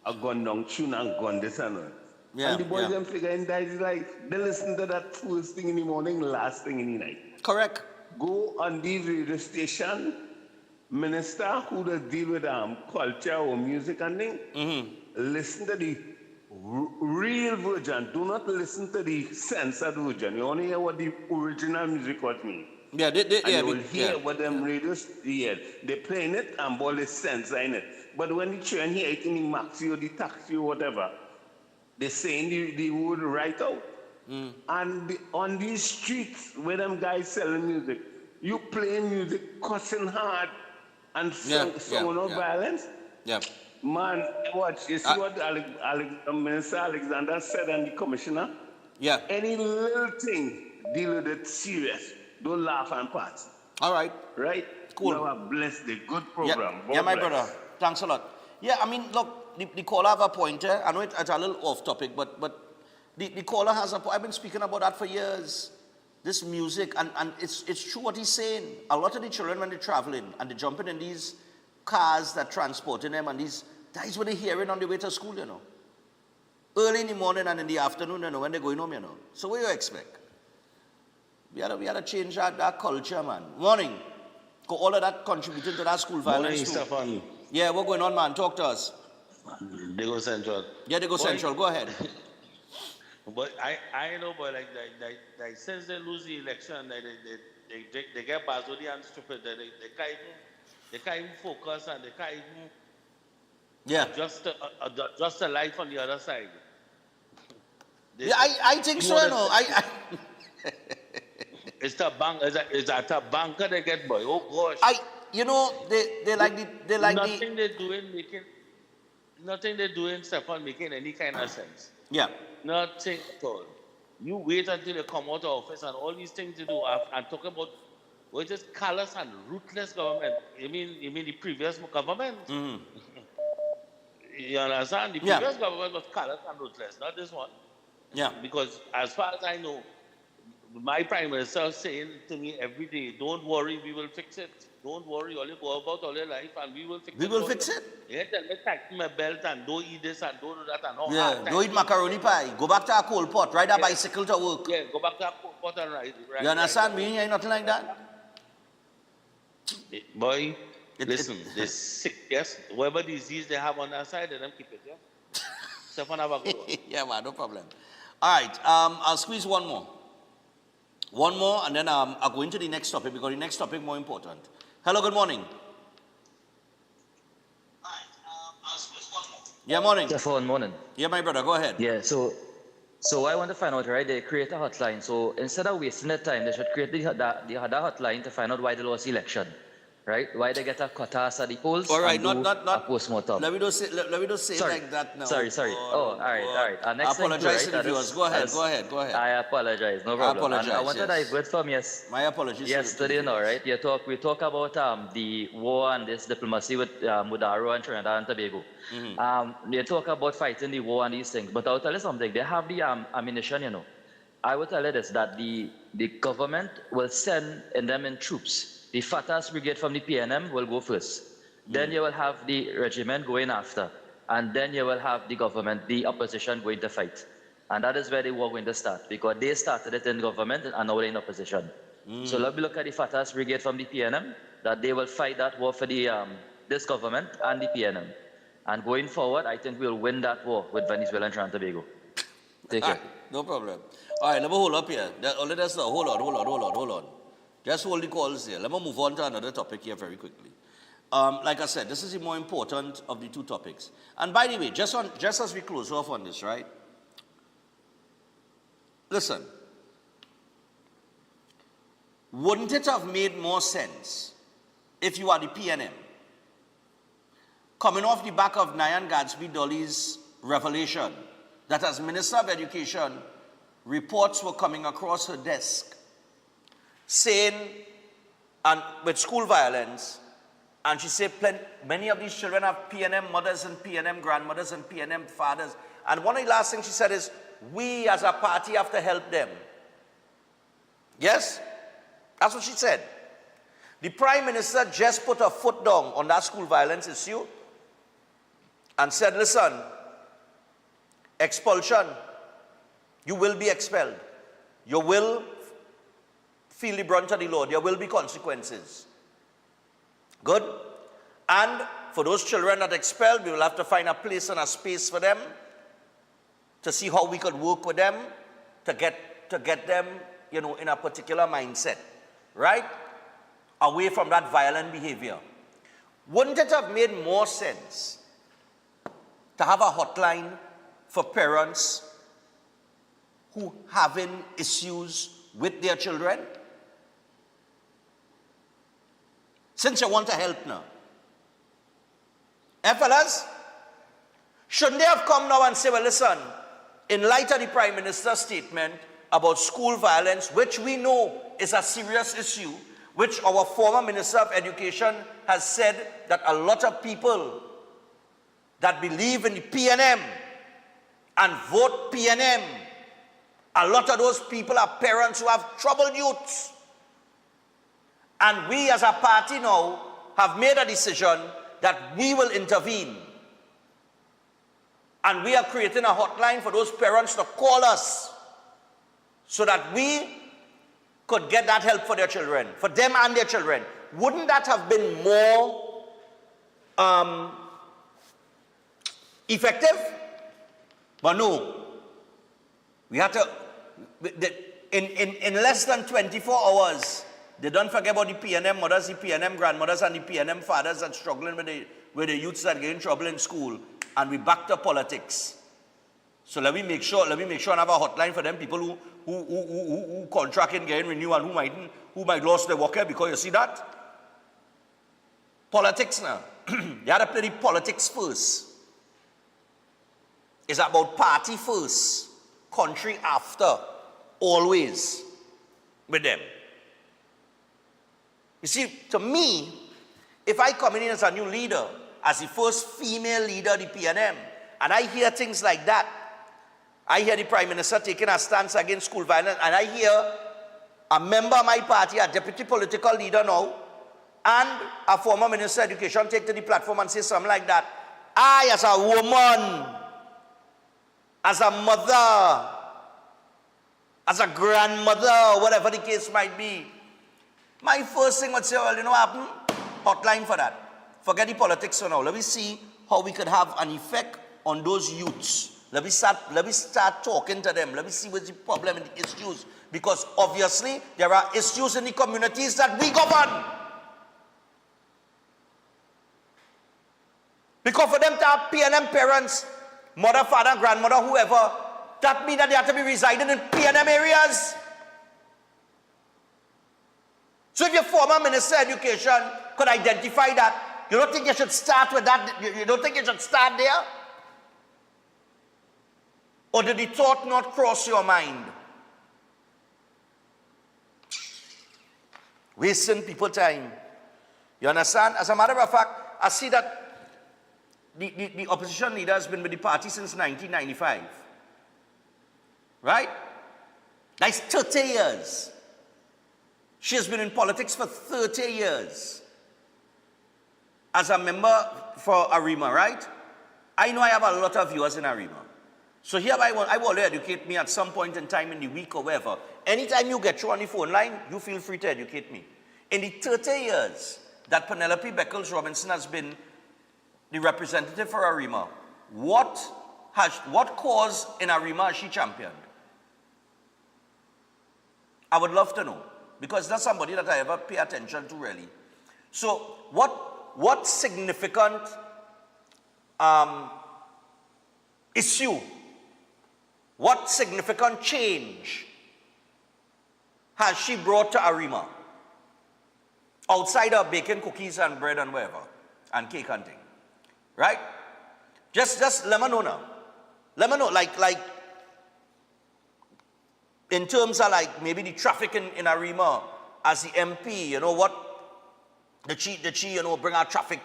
Speaker 11: a gun down tune and gun this and that. And the boys them figuring that is life. They listen to that first thing in the morning, last thing in the night.
Speaker 1: Correct.
Speaker 11: Go on the radio station, minister who does deal with culture or music and thing, listen to the real version. Do not listen to the censored version. You only hear what the original music was mean.
Speaker 1: Yeah,
Speaker 11: you will hear what them radios hear. They're playing it and all the censoring it. But when the train hear it in the maxi or the taxi or whatever, they're saying the word right out. And on these streets where them guys selling music, you playing music, cussing hard, and showing no violence.
Speaker 1: Yeah.
Speaker 11: Man, watch. You see what Minister Alexander said and the commissioner?
Speaker 1: Yeah.
Speaker 11: Any little thing, deal with it serious. Don't laugh and pass.
Speaker 1: All right.
Speaker 11: Right?
Speaker 1: Cool.
Speaker 11: You have a blessed day. Good program.
Speaker 1: Yeah, my brother. Thanks a lot. Yeah, I mean, look, the caller have a point here. I know it's a little off topic, but the caller has a point. I've been speaking about that for years. This music, and it's true what he's saying. A lot of the children, when they're traveling and they're jumping in these cars that transporting them, and that is what they're hearing on the way to school, you know. Early in the morning and in the afternoon, you know, when they're going home, you know. So what do you expect? We had to change that culture, man. Morning. All of that contributing to that school violence too.
Speaker 12: Stefan.
Speaker 1: Yeah, what's going on, man? Talk to us.
Speaker 12: They go central.
Speaker 1: Yeah, they go central. Go ahead.
Speaker 12: But I know, but like since they lose the election, they get bazodi and stupid. They can't even focus, and they can't even just a life on the other side.
Speaker 1: I think so. You know,
Speaker 12: it's a banker they get, boy. Oh gosh.
Speaker 1: You know, they like
Speaker 12: nothing they're doing, Stefan, making any kind of sense.
Speaker 1: Yeah.
Speaker 12: Nothing at all. You wait until you come out of office and all these things you do and talk about what is callous and ruthless government. You mean the previous government? You understand? The previous government was callous and ruthless, not this one.
Speaker 1: Yeah.
Speaker 12: Because as far as I know, my prime minister is saying to me every day, don't worry, we will fix it. Don't worry, all you go about all your life and we will fix it.
Speaker 1: We will fix it.
Speaker 12: You tell me tighten my belt and don't eat this and don't do that and all.
Speaker 1: Yeah, don't eat macaroni pie. Go back to a coal pot, ride a bicycle to work.
Speaker 12: Yeah, go back to a coal pot and ride.
Speaker 1: You understand me? Ain't nothing like that.
Speaker 12: Boy, listen, this sick, yes, whatever disease they have on their side, let them keep it, yeah? Stefan, have a go.
Speaker 1: Yeah, man, no problem. All right, I'll squeeze one more. One more, and then I'll go into the next topic because the next topic more important. Hello, good morning. All right, I'll squeeze one more. Yeah, morning.
Speaker 13: Stefan, morning.
Speaker 1: Yeah, my brother, go ahead.
Speaker 13: Yeah, so I want to find out, right, they create a hotline. So instead of wasting their time, they should create the other hotline to find out why they lost the election. Right? Why they get a cutoff at the polls?
Speaker 1: All right,
Speaker 13: and
Speaker 1: not
Speaker 13: a postmortem.
Speaker 1: Let me just say
Speaker 13: sorry.
Speaker 1: like that now.
Speaker 13: Sorry. Oh, all right.
Speaker 1: I apologize to the viewers. Go ahead.
Speaker 13: I apologize. No problem.
Speaker 1: I apologize.
Speaker 13: I wanted to go from
Speaker 1: my apologies.
Speaker 13: Yesterday, now, right? We talk about the war and this diplomacy with Mudaro and Trinidad and Tobago. They talk about fighting the war and these things. But I'll tell you something. They have the ammunition, you know. I will tell you this, that the government will send in troops. The Fatah's brigade from the PNM will go first. Then you will have the regiment going after. And then you will have the government, the opposition going to fight. And that is where the war going to start. Because they started it in government and now they're in opposition. So let me look at the Fatah's brigade from the PNM, that they will fight that war for the this government and the PNM. And going forward, I think we'll win that war with Venezuela and Trinidad and Tobago. Take care.
Speaker 1: No problem. All right, let me hold up here. Let us know. Hold on. Just hold the calls here. Let me move on to another topic here very quickly. Like I said, this is the more important of the two topics. And by the way, just as we close off on this, right? Listen. Wouldn't it have made more sense if you are the PNM, coming off the back of Nyan Gadsby Dolly's revelation that as Minister of Education, reports were coming across her desk saying, and with school violence, and she said many of these children have PNM mothers and PNM grandmothers and PNM fathers. And one of the last things she said is, we as a party have to help them. Yes? That's what she said. The Prime Minister just put her foot down on that school violence issue and said, listen, expulsion, you will be expelled. You will feel the brunt of the law. There will be consequences. Good? And for those children that are expelled, we will have to find a place and a space for them to see how we could work with them to get them, you know, in a particular mindset, right? Away from that violent behavior. Wouldn't it have made more sense to have a hotline for parents who having issues with their children? Since you want to help now. Eh, fellas? Shouldn't they have come now and say, well, listen, in light of the Prime Minister's statement about school violence, which we know is a serious issue, which our former Minister of Education has said that a lot of people that believe in the PNM and vote PNM, a lot of those people are parents who have troubled youths. And we as a party now have made a decision that we will intervene. And we are creating a hotline for those parents to call us so that we could get that help for their children, for them and their children. Wouldn't that have been more effective? But no. We had to, in less than 24 hours, they don't forget about the PNM mothers, the PNM grandmothers, and the PNM fathers that struggling with the youths that get in trouble in school. And we back to politics. So let me make sure and have a hotline for them people who contract and getting renewed and who might lose their work here, because you see that? Politics now. You have to play the politics first. It's about party first, country after. always with them. You see, to me, if I come in as a new leader, as the first female leader of the PNM, and I hear things like that, I hear the Prime Minister taking a stance against school violence, and I hear a member of my party, a deputy political leader now, and a former Minister of Education take to the platform and say something like that. I, as a woman, as a mother, as a grandmother, whatever the case might be, my first thing would say, well, you know what happened? Hotline for that. Forget the politics for now. Let me see how we could have an effect on those youths. Let me start talking to them. Let me see what's the problem and the issues. Because obviously, there are issues in the communities that we govern. Because for them to have PNM parents, mother, father, grandmother, whoever, that means that they have to be residing in PNM areas. So if your former Minister of Education could identify that, you don't think you should start with that? You don't think you should start there? Or did the thought not cross your mind? Wasting people time. You understand? As a matter of fact, I see that the opposition leader has been with the party since 1995. Right? That's 30 years. She has been in politics for 30 years. As a member for Arima, right? I know I have a lot of viewers in Arima. So here I want to educate me at some point in time in the week or wherever. Anytime you get through on the phone line, you feel free to educate me. In the 30 years that Penelope Beckles Robinson has been the representative for Arima, what cause in Arima has she championed? I would love to know, because that's somebody that I ever pay attention to really. So what significant issue, what significant change has she brought to Arima outside of baking cookies and bread and whatever and cake and thing, right? Just let me know now. Let me know, like in terms of like maybe the traffic in Arima as the MP, you know what? Did she you know, bring a traffic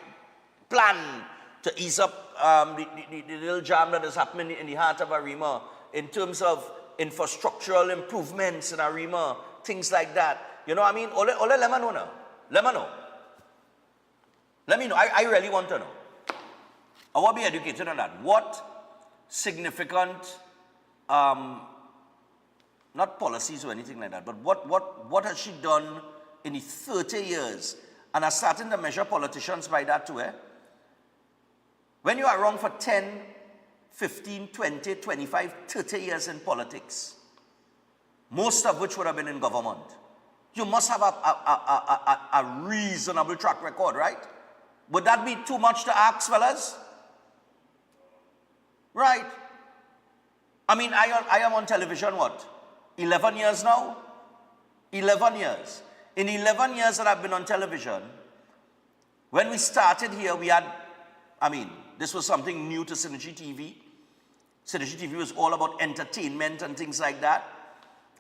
Speaker 1: plan to ease up the little jam that is happening in the heart of Arima in terms of infrastructural improvements in Arima, things like that. You know what I mean? Ole, let me know now. Let me know. Let me know. I really want to know. I want to be educated on that. What significant not policies or anything like that, but what has she done in the 30 years? And are starting to measure politicians by that too, eh? When you are around for 10, 15, 20, 25, 30 years in politics, most of which would have been in government, you must have a reasonable track record, right? Would that be too much to ask, fellas? Right. I mean, I am on television, what? 11 years now? 11 years. In 11 years that I've been on television, when we started here, we had, I mean, this was something new to Synergy TV. Synergy TV was all about entertainment and things like that.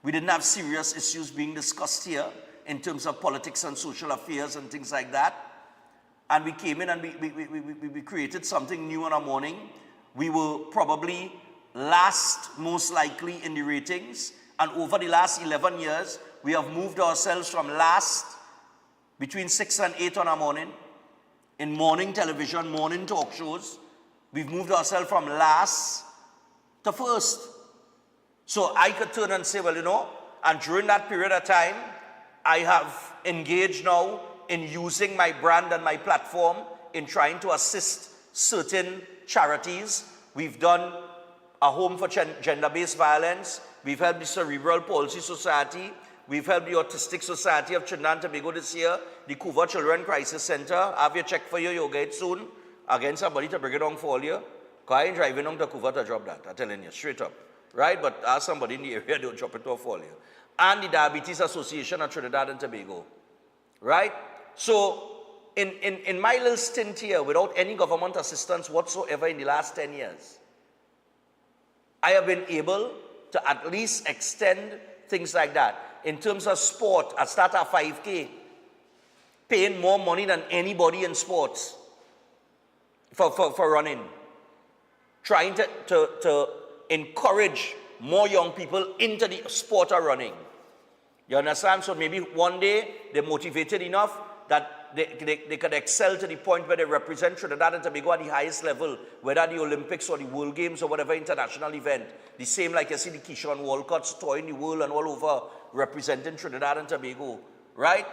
Speaker 1: We didn't have serious issues being discussed here in terms of politics and social affairs and things like that. And we came in and we created something new in our morning. We were probably last, most likely, in the ratings. And over the last 11 years, we have moved ourselves from last, between 6 and 8 on our morning, in morning television, morning talk shows. We've moved ourselves from last to first. So I could turn and say, well, you know, and during that period of time, I have engaged now in using my brand and my platform in trying to assist certain charities. We've done a home for gender-based violence. We've helped the Cerebral Palsy Society. We've helped the Autistic Society of Trinidad and Tobago this year. The Couva Children Crisis Center. Have your check for you, you'll get it soon. Again, somebody to bring it on for you. Because I ain't driving on to Couva to drop that. I'm telling you, straight up. Right? But ask somebody in the area, they'll drop it off for you. And the Diabetes Association of Trinidad and Tobago. Right? So, in my little stint here, without any government assistance whatsoever in the last 10 years, I have been able to at least extend things like that. In terms of sport, I start at 5K, paying more money than anybody in sports for running. Trying to encourage more young people into the sport of running. You understand? So maybe one day they're motivated enough that they could excel to the point where they represent Trinidad and Tobago at the highest level, whether the Olympics or the World Games or whatever international event. The same like you see the Keyshawn Walcott's touring the world and all over representing Trinidad and Tobago, right?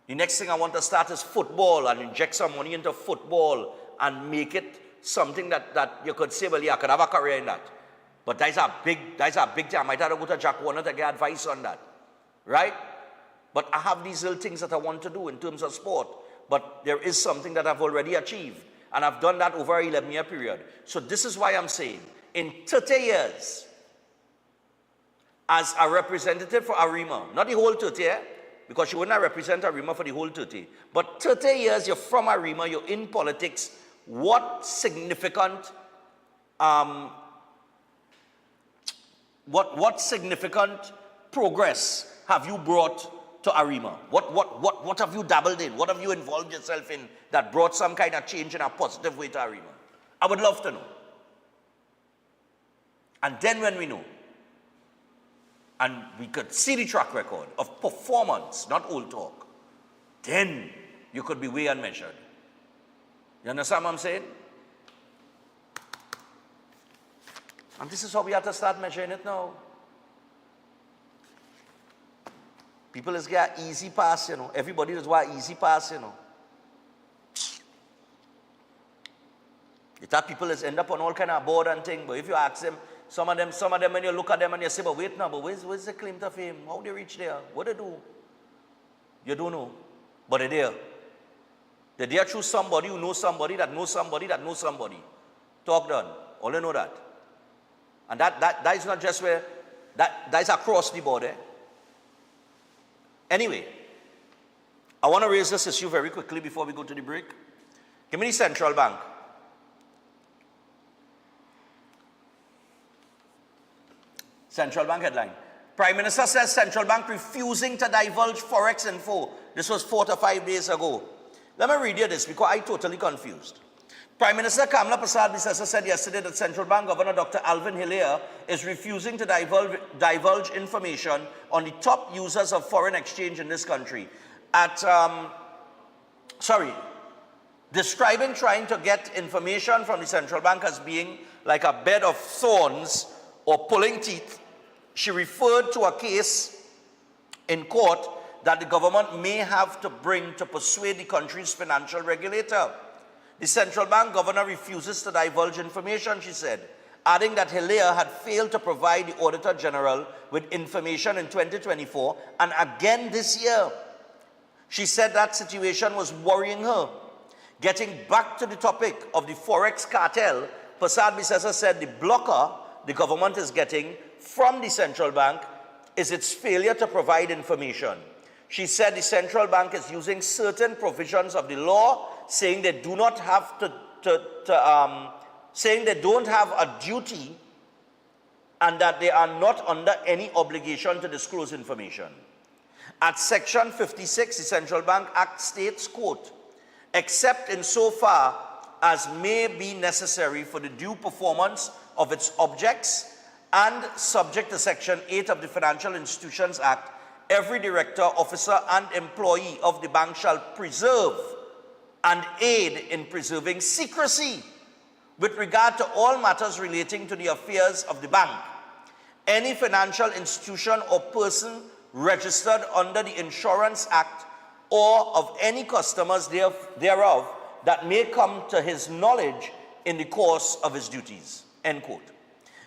Speaker 1: The next thing I want to start is football and inject some money into football and make it something that you could say, well, yeah, I could have a career in that. But that's a big thing. I might have to go to Jack Warner to get advice on that, right? But I have these little things that I want to do in terms of sport. But there is something that I've already achieved. And I've done that over an 11-year period. So this is why I'm saying, in 30 years, as a representative for Arima, not the whole 30, because you would not represent Arima for the whole 30, but 30 years you're from Arima, you're in politics, what significant what significant progress have you brought to Arima? What have you dabbled in? What have you involved yourself in that brought some kind of change in a positive way to Arima? I would love to know. And then when we know, and we could see the track record of performance, not old talk, then you could be weighed and measured. You understand what I'm saying? And this is how we have to start measuring it now. People is get an easy pass, you know. Everybody does want easy pass, you know. You thought people is end up on all kind of board and thing, but if you ask them, some of them when you look at them and you say, but wait now, but where's the claim to fame? How they reach there? What they do? You don't know. But they're there. They're there through somebody who knows somebody that knows somebody that knows somebody. Talk done. All you know that. And that is not just where, that is across the board. Anyway, I want to raise this issue very quickly before we go to the break. Give me the central bank. Central bank headline. Prime Minister says central bank refusing to divulge Forex info. This was 4 to 5 days ago. Let me read you this because I'm totally confused. Prime Minister Kamla Persad-Bissessar said yesterday that Central Bank Governor Dr. Alvin Hilaire is refusing to divulge information on the top users of foreign exchange in this country. Describing trying to get information from the central bank as being like a bed of thorns or pulling teeth, she referred to a case in court that the government may have to bring to persuade the country's financial regulator. The central bank governor refuses to divulge information, she said, adding that Hilaire had failed to provide the Auditor General with information in 2024 and again this year. She said that situation was worrying her. Getting back to the topic of the Forex cartel, Persad-Bissessar said the blocker the government is getting from the central bank is its failure to provide information. She said the central bank is using certain provisions of the law, saying they do not have saying they don't have a duty and that they are not under any obligation to disclose information. At Section 56, the Central Bank Act states, quote, except insofar as may be necessary for the due performance of its objects and subject to Section 8 of the Financial Institutions Act, every director, officer, and employee of the bank shall preserve and aid in preserving secrecy with regard to all matters relating to the affairs of the bank. Any financial institution or person registered under the Insurance Act or of any customers thereof that may come to his knowledge in the course of his duties, end quote.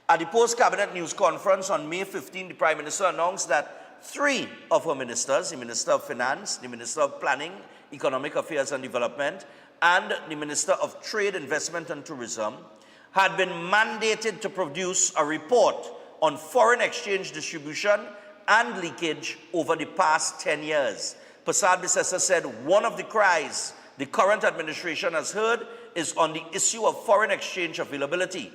Speaker 1: At the post-cabinet news conference on May 15, the Prime Minister announced that 3 of her ministers, the Minister of Finance, the Minister of Planning, Economic Affairs and Development, and the Minister of Trade, Investment and Tourism, had been mandated to produce a report on foreign exchange distribution and leakage over the past 10 years. Persad-Bissessar said one of the cries the current administration has heard is on the issue of foreign exchange availability.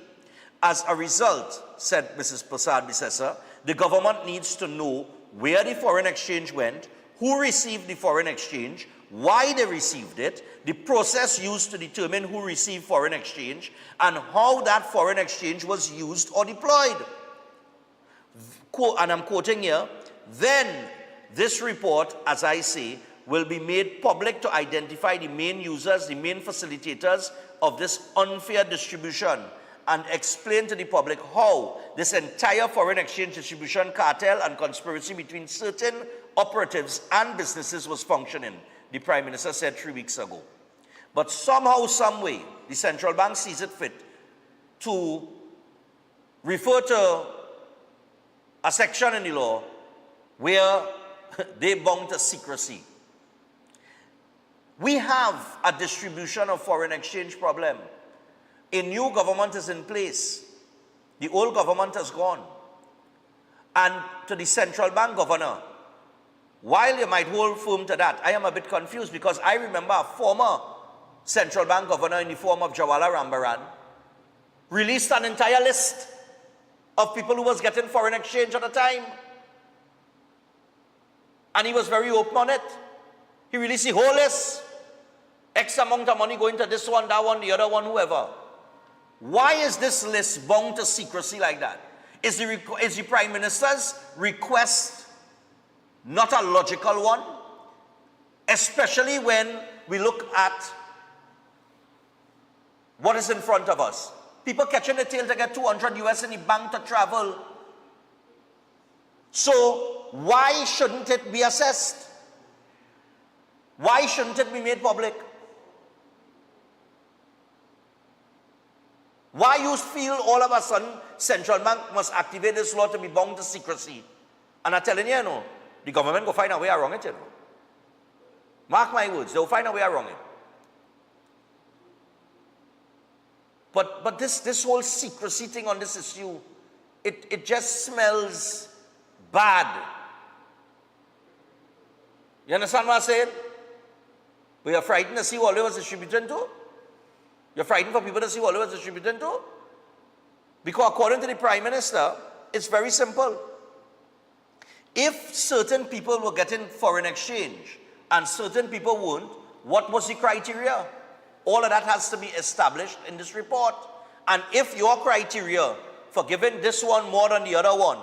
Speaker 1: As a result, said Mrs. Persad-Bissessar, the government needs to know where the foreign exchange went, who received the foreign exchange, why they received it, the process used to determine who received foreign exchange, and how that foreign exchange was used or deployed. And I'm quoting here, then this report, as I say, will be made public to identify the main users, the main facilitators of this unfair distribution, and explain to the public how this entire foreign exchange distribution cartel and conspiracy between certain operatives and businesses was functioning, the Prime Minister said 3 weeks ago. But somehow, some way, the central bank sees it fit to refer to a section in the law where they bound to secrecy. We have a distribution of foreign exchange problem. A new government is in place. The old government has gone. And to the central bank governor, while you might hold firm to that, I am a bit confused because I remember a former central bank governor in the form of Jawala Rambaran released an entire list of people who was getting foreign exchange at the time. And he was very open on it. He released the whole list. X amount of money going to this one, that one, the other one, whoever. Why is this list bound to secrecy like that? Is the Prime Minister's request not a logical one? Especially when we look at what is in front of us. People catching the tail to get 200 US in the bank to travel. So why shouldn't it be assessed? Why shouldn't it be made public? Why you feel all of a sudden central bank must activate this law to be bound to secrecy? And I'm telling you, you know, the government will find a way around it, you know. Mark my words, they'll find a way around it. But this whole secrecy thing on this issue, it just smells bad. You understand what I'm saying? We are frightened to see what it was distributed to. You're frightened for people to see what it was distributed to. Because according to the Prime Minister, it's very simple. If certain people were getting foreign exchange and certain people weren't, what was the criteria? All of that has to be established in this report. And if your criteria for giving this one more than the other one,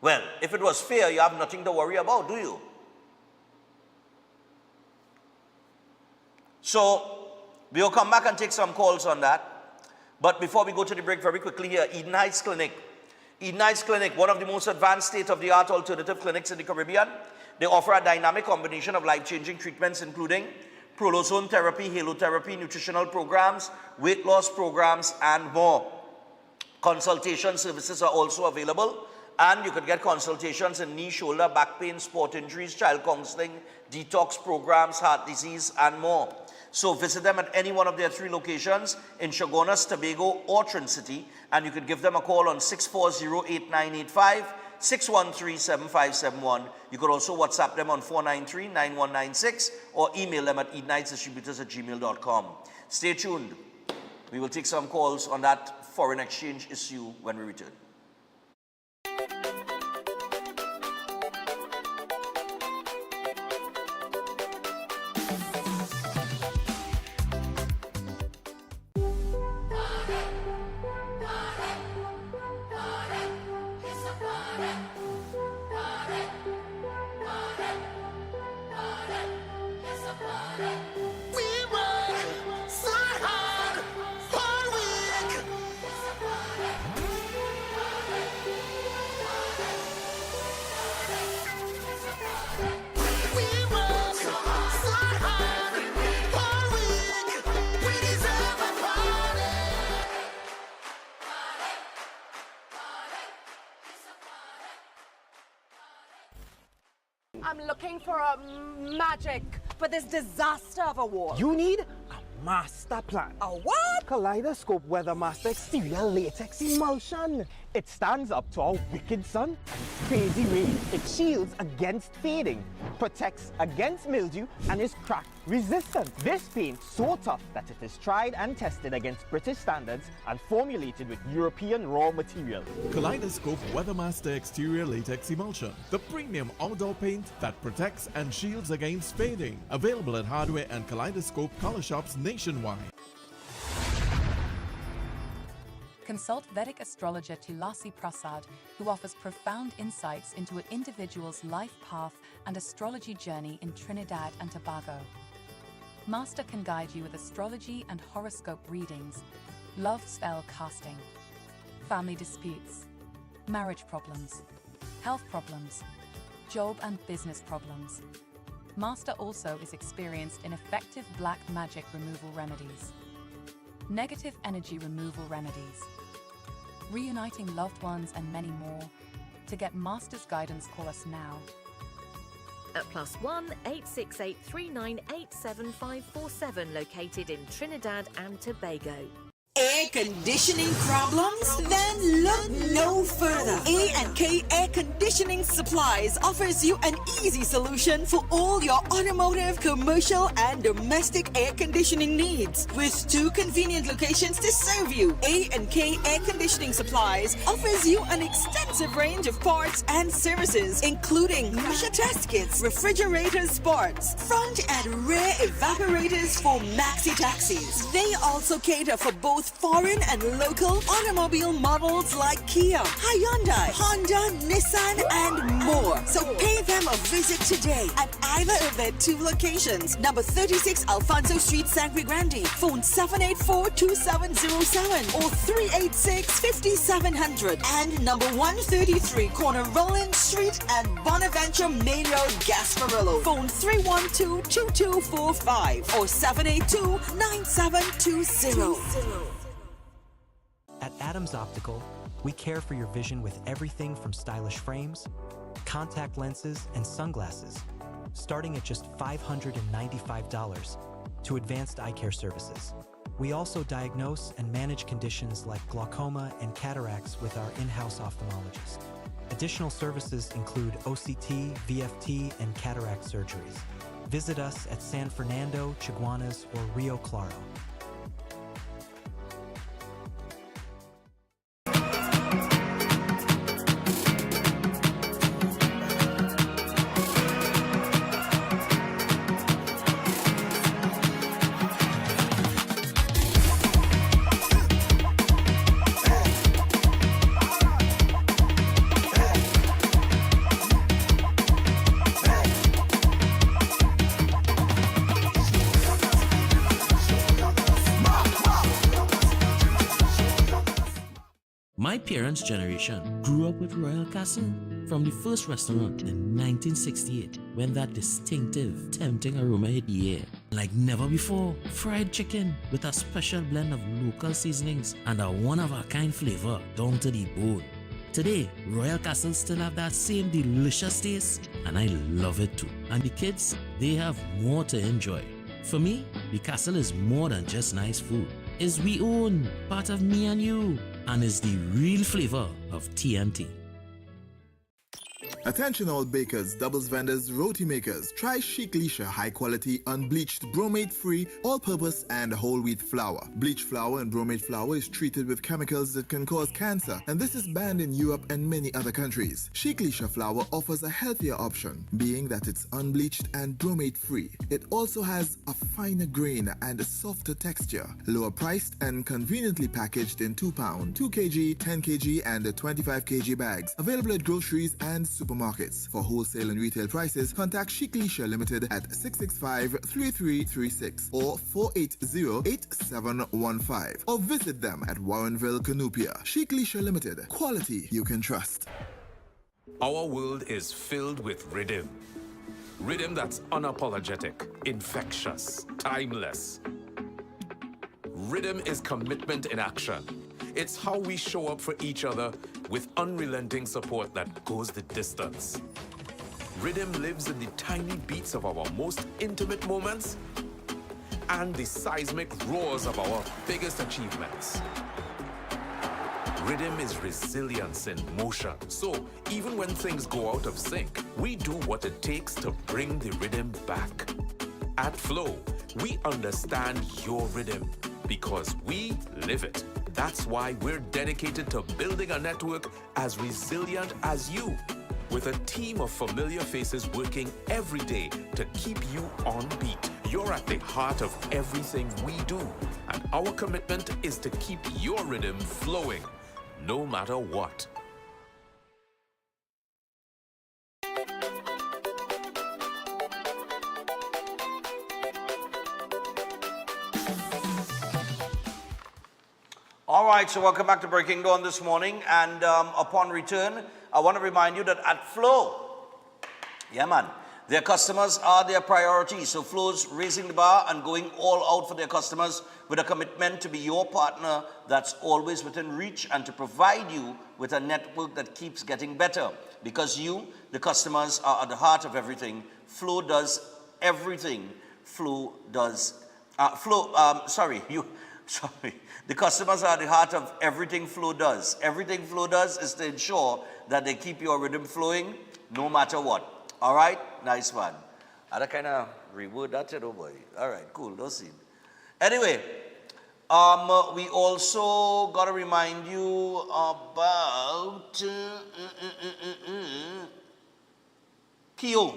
Speaker 1: well, if it was fair, you have nothing to worry about, do you? So, we'll come back and take some calls on that. But before we go to the break, very quickly here, Eden Heights Clinic. Eden Heights Clinic, one of the most advanced state-of-the-art alternative clinics in the Caribbean. They offer a dynamic combination of life-changing treatments, including prolozone therapy, halotherapy, nutritional programs, weight loss programs, and more. Consultation services are also available, and you could get consultations in knee, shoulder, back pain, sport injuries, child counseling, detox programs, heart disease, and more. So visit them at any one of their 3 locations in Chaguanas, Tobago, or Trin City, and you could give them a call on 640-8985, 613-7571. You could also WhatsApp them on 493-9196 or email them at edenheightsdistributors@gmail.com. Stay tuned. We will take some calls on that foreign exchange issue when we return.
Speaker 14: I'm looking for a magic for this disaster of a war.
Speaker 5: You need a
Speaker 14: master plan.
Speaker 15: A what?
Speaker 14: Kaleidoscope Weathermaster Exterior Latex Emulsion. It stands up to our wicked sun and crazy rain. It shields against fading, protects against mildew, and is crack resistant. This paint so tough that it is tried and tested against British standards and formulated with European raw material.
Speaker 5: Kaleidoscope Weathermaster Exterior Latex Emulsion, the premium outdoor paint that protects and shields against fading. Available at hardware and Kaleidoscope color shops nationwide.
Speaker 16: Consult Vedic astrologer Tulasi Prasad, who offers profound insights into an individual's life path and astrology journey in Trinidad and Tobago. Master can guide you with astrology and horoscope readings, love spell casting, family disputes, marriage problems, health problems, job and business problems. Master also is experienced in effective black magic removal remedies, negative energy removal remedies, reuniting loved ones, and many more. To get Master's guidance, call us now.
Speaker 17: At +1 868 398 7547, located in Trinidad and Tobago.
Speaker 15: Air conditioning problems? Then look no further. A&K Air Conditioning Supplies offers you an easy solution for all your automotive, commercial, and domestic air conditioning needs. With 2 convenient locations to serve you, A&K Air Conditioning Supplies offers you an extensive range of parts and services, including pressure test kits, refrigerator parts, front and rear evaporators for maxi taxis. They also cater for both foreign and local automobile models like Kia, Hyundai, Honda, Nissan, and more. So pay them a visit today at either of their 2 locations. Number 36 Alfonso Street, Sangre Grande. Phone 784-2707 or 386-5700. And number 133 Corner Roland Street and Bonaventure Main Road, Gasparillo. Phone 312-2245 or 782-9720.
Speaker 2: At Adams Optical, we care for your vision with everything from stylish frames, contact lenses, and sunglasses, starting at just $595, to advanced eye care services. We also diagnose and manage conditions like glaucoma and cataracts with our in-house ophthalmologist. Additional services include OCT, VFT, and cataract surgeries. Visit us at San Fernando, Chaguanas, or Rio Claro.
Speaker 4: My parents' generation grew up with Royal Castle. From the first restaurant in 1968, when that distinctive, tempting aroma hit the air. Like never before, fried chicken with a special blend of local seasonings and a one-of-a-kind flavor down to the bone. Today, Royal Castle still have that same delicious taste, and I love it too. And the kids, they have more to enjoy. For me, the Castle is more than just nice food. It's we own, part of me and you, and is the real flavor of TNT.
Speaker 18: Attention all bakers, doubles vendors, roti makers. Try Chic Lisha high quality, unbleached, bromate free, all purpose and whole wheat flour. Bleached flour and bromate flour is treated with chemicals that can cause cancer, and this is banned in Europe and many other countries. Chic Lisha flour offers a healthier option, being that it's unbleached and bromate free. It also has a finer grain and a softer texture, lower priced and conveniently packaged in 2 pound, 2 kg, 10 kg and 25 kg bags. Available at groceries and supermarkets. For wholesale and retail prices, contact Chic Lisha Limited at 665-3336 or 480-8715 or visit them at Warrenville, Canupia. Chic Lisha Limited. Quality you can trust.
Speaker 19: Our world is filled with rhythm. Rhythm that's unapologetic, infectious, timeless. Rhythm is commitment in action. It's how we show up for each other with unrelenting support that goes the distance. Rhythm lives in the tiny beats of our most intimate moments and the seismic roars of our biggest achievements. Rhythm is resilience in motion. So even when things go out of sync, we do what it takes to bring the rhythm back. At Flow, we understand your rhythm because we live it. That's why we're dedicated to building a network as resilient as you, with a team of familiar faces working every day to keep you on beat. You're at the heart of everything we do, and our commitment is to keep your rhythm flowing, no matter what.
Speaker 1: All right, so welcome back to Breaking Dawn this morning. And upon return, I want to remind you that at Flow, yeah, man, their customers are their priority. So Flow's raising the bar and going all out for their customers with a commitment to be your partner that's always within reach and to provide you with a network that keeps getting better. Because you, the customers, are at the heart of everything. Flow does everything. Flow does, sorry. The customers are at the heart of everything Flow does. Everything Flow does is to ensure that they keep your rhythm flowing no matter what. All right? Nice one. I kind of reword that, you know, boy. All right, cool. No scene. Anyway, we also got to remind you about Keo,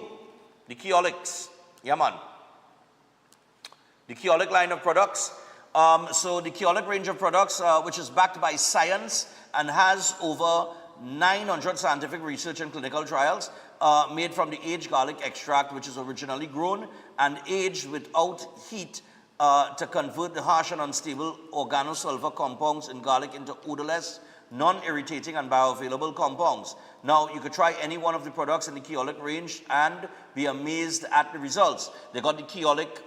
Speaker 1: the Keolix. Yeah, man. The Keolic line of products. So the Keolic range of products, which is backed by science and has over 900 scientific research and clinical trials, made from the aged garlic extract, which is originally grown and aged without heat to convert the harsh and unstable organosulfur compounds in garlic into odorless, non-irritating and bioavailable compounds. Now, you could try any one of the products in the Keolic range and be amazed at the results. They got the Keolic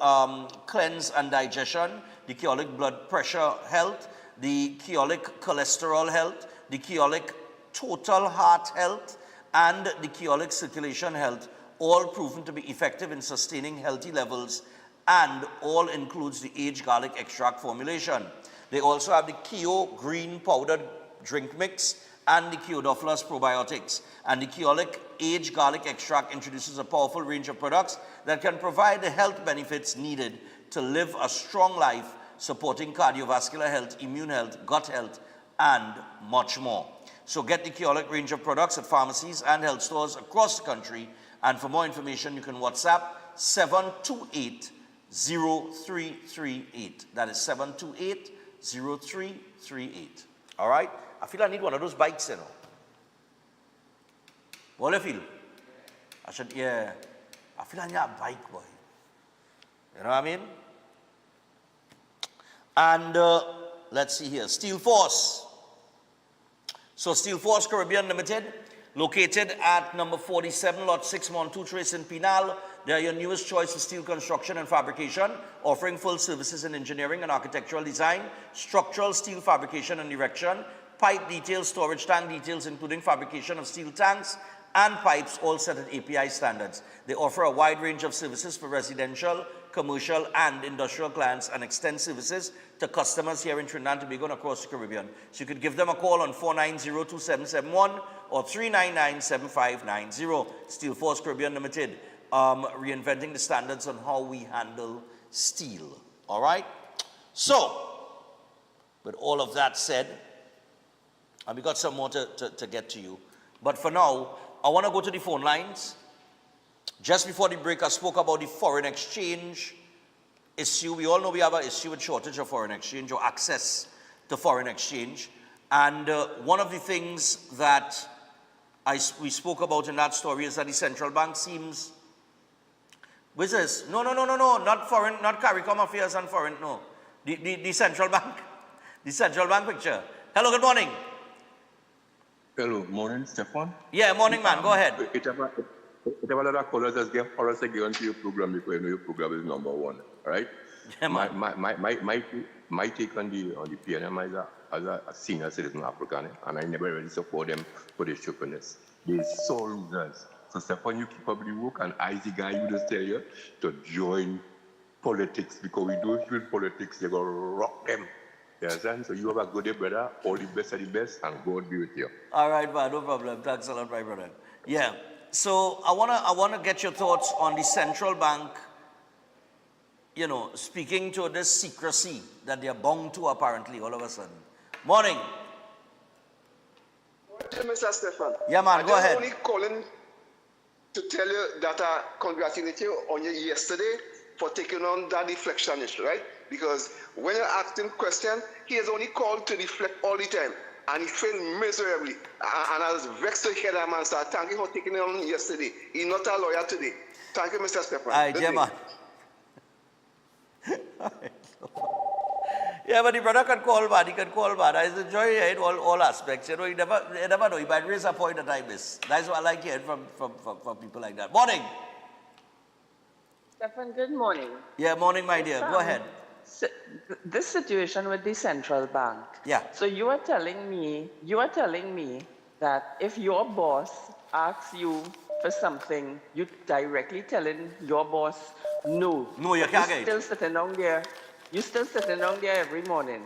Speaker 1: Cleanse and Digestion, the Keolic Blood Pressure Health, the Keolic Cholesterol Health, the Keolic Total Heart Health, and the Keolic Circulation Health, all proven to be effective in sustaining healthy levels, and all includes the aged garlic extract formulation. They also have the Keo Green Powdered Drink Mix and the Keodophilus Probiotics. And the Keolic Aged Garlic Extract introduces a powerful range of products that can provide the health benefits needed to live a strong life, supporting cardiovascular health, immune health, gut health, and much more. So get the Keolic range of products at pharmacies and health stores across the country. And for more information, you can WhatsApp 728-0338. That is 728-0338. All right? I feel I need one of those bikes, you know. What do you feel? I feel I need a bike, boy. You know what I mean? And let's see here, Steel Force. So Steel Force Caribbean Limited, located at number 47, lot 6, Montu Trace in Pinal. They are your newest choice for steel construction and fabrication, offering full services in engineering and architectural design, structural steel fabrication and erection, pipe details, storage tank details, including fabrication of steel tanks and pipes, all set at API standards. They offer a wide range of services for residential, commercial, and industrial clients and extend services to customers here in Trinidad and Tobago and across the Caribbean. So you could give them a call on 490-2771 or 399-7590. Steel Force Caribbean Limited, reinventing the standards on how we handle steel. All right? So, with all of that said, and we got some more to get to you. But for now, I want to go to the phone lines. Just before the break, I spoke about the foreign exchange issue. We all know we have an issue with shortage of foreign exchange or access to foreign exchange. And one of the things that we spoke about in that story is that the central bank seems... What's this? No, not foreign, not CARICOM affairs and foreign, no. The central bank. The central bank picture. Hello, good morning.
Speaker 20: Hello, morning, Stefan.
Speaker 1: Yeah, morning, man. Go ahead.
Speaker 20: It have a lot of callers that get for us again to your program because you know your program is number one, all right?
Speaker 1: Yeah,
Speaker 20: my take on the PNM as a senior citizen African, and I never really support them for their stupidness. There's so reasons. So Stefan, you keep up the work, and I, the guy, you just tell you to join politics, because we do feel politics, they go rock them. You understand? So you have a good day, brother. All the best of the best, and God be with you.
Speaker 1: All right, man, no problem. Thanks a lot, my brother. Yeah. So I wanna get your thoughts on the central bank, you know, speaking to this secrecy that they are bound to apparently all of a sudden. Morning.
Speaker 21: Mr. Stefan.
Speaker 1: Yeah, man, go ahead.
Speaker 21: I'm only calling to tell you that I congratulate you on your yesterday for taking on that deflection issue, right? Because when you asked him question, he has only called to deflect all the time, and he failed miserably. And I was vexed to hear that man. So thank you for taking it on yesterday. He's not a lawyer today. Thank you, Mr. Stefan.
Speaker 1: All right, yeah, man. Yeah, but the brother can call bad. He can call bad. I enjoy it all aspects. You know, you never know. He might raise a point that I miss. That's what I like hearing from people like that. Morning.
Speaker 22: Stefan, good morning.
Speaker 1: Yeah, morning, my dear. Go ahead.
Speaker 22: This situation with the central bank.
Speaker 1: Yeah.
Speaker 22: So you are telling me that if your boss asks you for something, you directly telling your boss no.
Speaker 1: No, you can't get it.
Speaker 22: Still sitting down there. You still sitting down there every morning.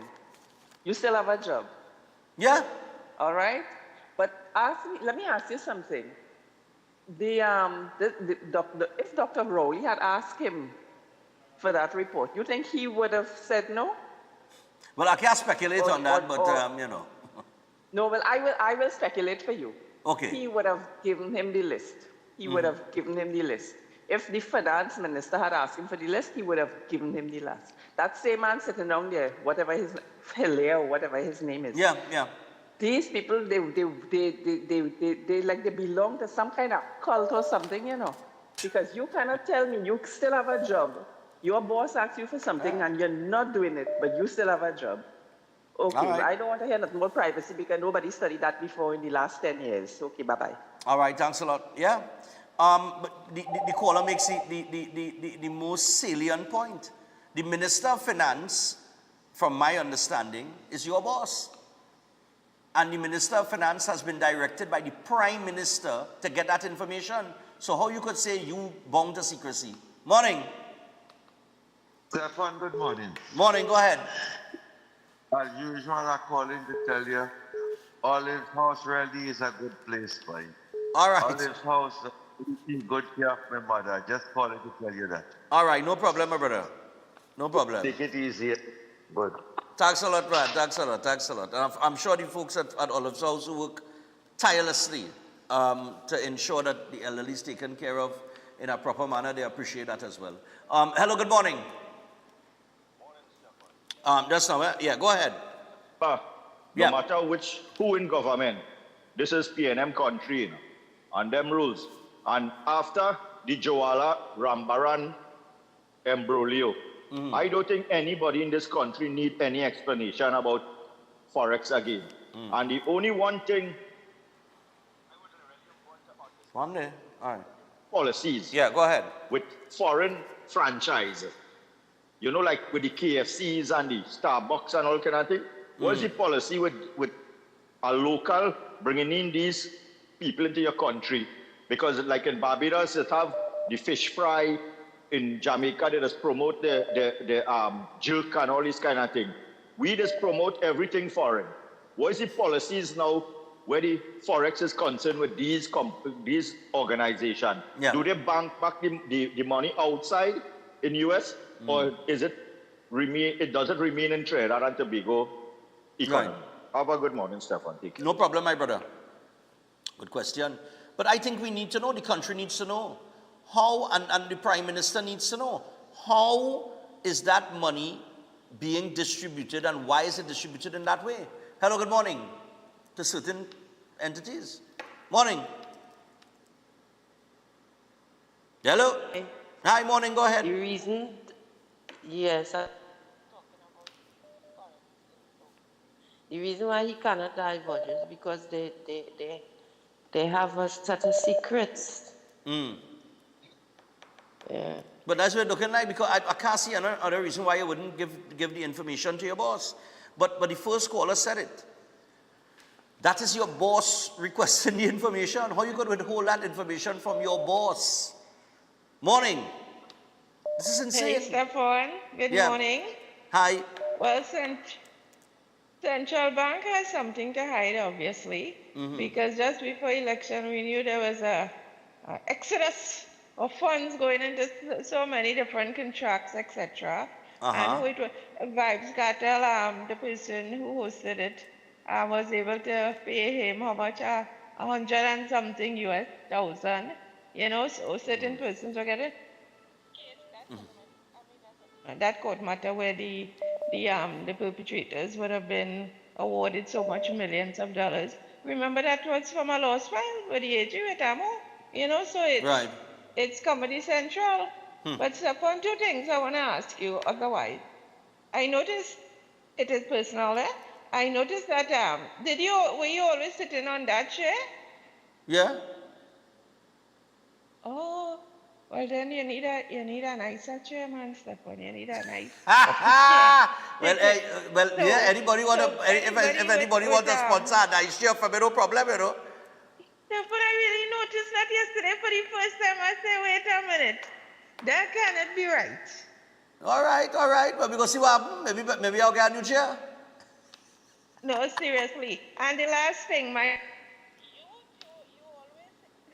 Speaker 22: You still have a job.
Speaker 1: Yeah.
Speaker 22: All right. But let me ask you something. If Dr. Rowley had asked him for that report, you think he would have said no?
Speaker 1: Well, I can't speculate on that, but you know.
Speaker 22: No, well, I will speculate for you.
Speaker 1: Okay.
Speaker 22: He would have given him the list. He would have given him the list. If the finance minister had asked him for the list, he would have given him the list. That same man sitting down there, whatever his Hilaire, whatever his name is.
Speaker 1: Yeah, yeah.
Speaker 22: These people, they belong to some kind of cult or something, you know. Because you cannot tell me you still have a job. Your boss asks you for something and you're not doing it, but you still have a job. Okay,
Speaker 1: right.
Speaker 22: I don't want to hear nothing about privacy because nobody studied that before in the last 10 years. Okay, bye-bye.
Speaker 1: All right, thanks a lot. Yeah. But the caller makes the most salient point. The Minister of Finance, from my understanding, is your boss. And the Minister of Finance has been directed by the Prime Minister to get that information. So how you could say you bound to secrecy? Morning.
Speaker 23: Stefan, good morning.
Speaker 1: Morning, go ahead.
Speaker 23: As usual, I'm calling to tell you, Olive's house really is a good place for you.
Speaker 1: All right.
Speaker 23: Olive's house in good care of my mother. Just calling to tell you that.
Speaker 1: All right, no problem, my brother. No problem.
Speaker 23: Take it easy. Good.
Speaker 1: Thanks a lot, man. Thanks a lot. Thanks a lot. And I'm sure the folks at Olive's house who work tirelessly to ensure that the elderly is taken care of in a proper manner, they appreciate that as well. Hello, good morning. Just now, yeah, go ahead.
Speaker 24: No
Speaker 1: Yeah.
Speaker 24: matter who in government, this is PNM country, you know, and them rules. And after the Joala Rambaran embroglio, I don't think anybody in this country need any explanation about Forex again. And the only one thing,
Speaker 1: One day, all right.
Speaker 24: policies.
Speaker 1: Yeah, go ahead.
Speaker 24: With foreign franchise. You know, like with the KFCs and the Starbucks and all kind of thing. What's the policy with a local bringing in these people into your country? Because like in Barbados, it have the fish fry. In Jamaica, they just promote the jerk and all this kind of thing. We just promote everything foreign. What is the policies now where the Forex is concerned with these organizations?
Speaker 1: Yeah.
Speaker 24: Do they bank back the money outside in US, or is it does it remain in Trinidad and Tobago economy?
Speaker 1: Right.
Speaker 24: Have a good morning, Stefan. Take care.
Speaker 1: No problem, my brother. Good question. But I think we need to know, the country needs to know how, and the Prime Minister needs to know, how is that money being distributed and why is it distributed in that way? Hello, good morning to certain entities. Morning. Hello. Hi, morning, go ahead.
Speaker 22: The reason, yes, the reason why he cannot divulge is because they have such a secrets. Yeah.
Speaker 1: But that's what it's looking like, because I can't see another reason why you wouldn't give the information to your boss. But the first caller said it. That is your boss requesting the information. How you going to withhold that information from your boss? Morning. This is insane.
Speaker 6: Hey, Stefan. Good
Speaker 1: Yeah.
Speaker 6: morning.
Speaker 1: Hi.
Speaker 6: Well, Central Bank has something to hide, obviously, because just before election, we knew there was a exodus of funds going into so many different contracts, etc. And who it was, Vibes Cartel, the person who hosted it, was able to pay him how much? 100 and something US thousand. You know, so certain persons will get it. That court matter where the perpetrators would have been awarded so much millions of dollars. Remember that was from a loss file with the AG with Amo? You know, so it's Comedy Central. But Stefan, two things I want to ask you otherwise. I noticed it is personal, eh? I noticed that were you always sitting on that chair?
Speaker 1: Yeah.
Speaker 6: Oh, well then you need a nicer chair, man, Stefan. You need a nice.
Speaker 1: Yeah. Anybody want to? If anybody want to sponsor a nice chair for me, no problem, you know.
Speaker 6: Stefan, I really noticed that yesterday for the first time. I said, wait a minute, that cannot be right.
Speaker 1: All right. Well, we go see what happens. Maybe I'll get a new chair.
Speaker 6: No, seriously. And the last thing, you always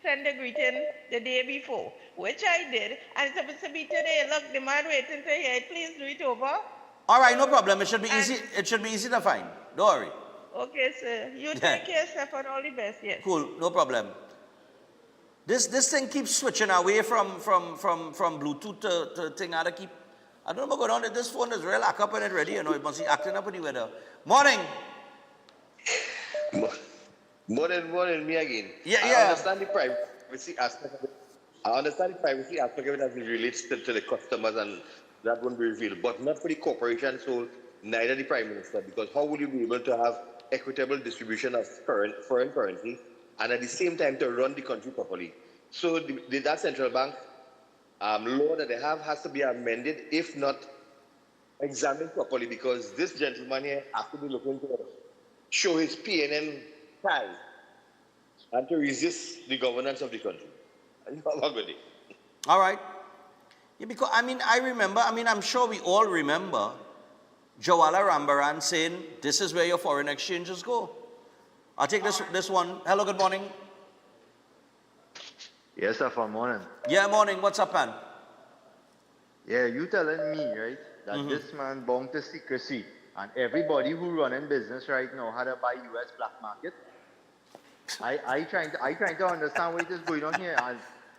Speaker 6: send a greeting the day before, which I did, and it's supposed to be today. Look, the man waiting to hear it. Please do it over.
Speaker 1: All right, no problem. It should be easy. It should be easy to find. Don't worry.
Speaker 6: Okay, sir. You take care, Stefan. All the best. Yes.
Speaker 1: Cool, no problem. This thing keeps switching away from Bluetooth to thing. I don't know what's going on. This phone is real lock up and it ready. You know, it must be acting up with the weather. Morning.
Speaker 10: Morning, me again.
Speaker 1: Yeah.
Speaker 10: I understand the privacy aspect of it. I understand the privacy aspect of it as it relates to the customers, and that won't be revealed. But not for the corporation, so neither the Prime Minister, because how will you be able to have equitable distribution of foreign currency and at the same time to run the country properly? So that central bank law that they have has to be amended, if not examined properly, because this gentleman here has to be looking to show his PNM ties and to resist the governance of the country. Have a good day.
Speaker 1: All right. Yeah, because I remember, I'm sure we all remember Jawala Rambaran saying, this is where your foreign exchanges go. I'll take this one. Hello, good morning.
Speaker 7: Yes, sir, for morning.
Speaker 1: Yeah, morning. What's up, man?
Speaker 7: Yeah, you telling me, right, that this man bound to secrecy, and everybody who running business right now had to buy US black market? I trying to understand what is going on here,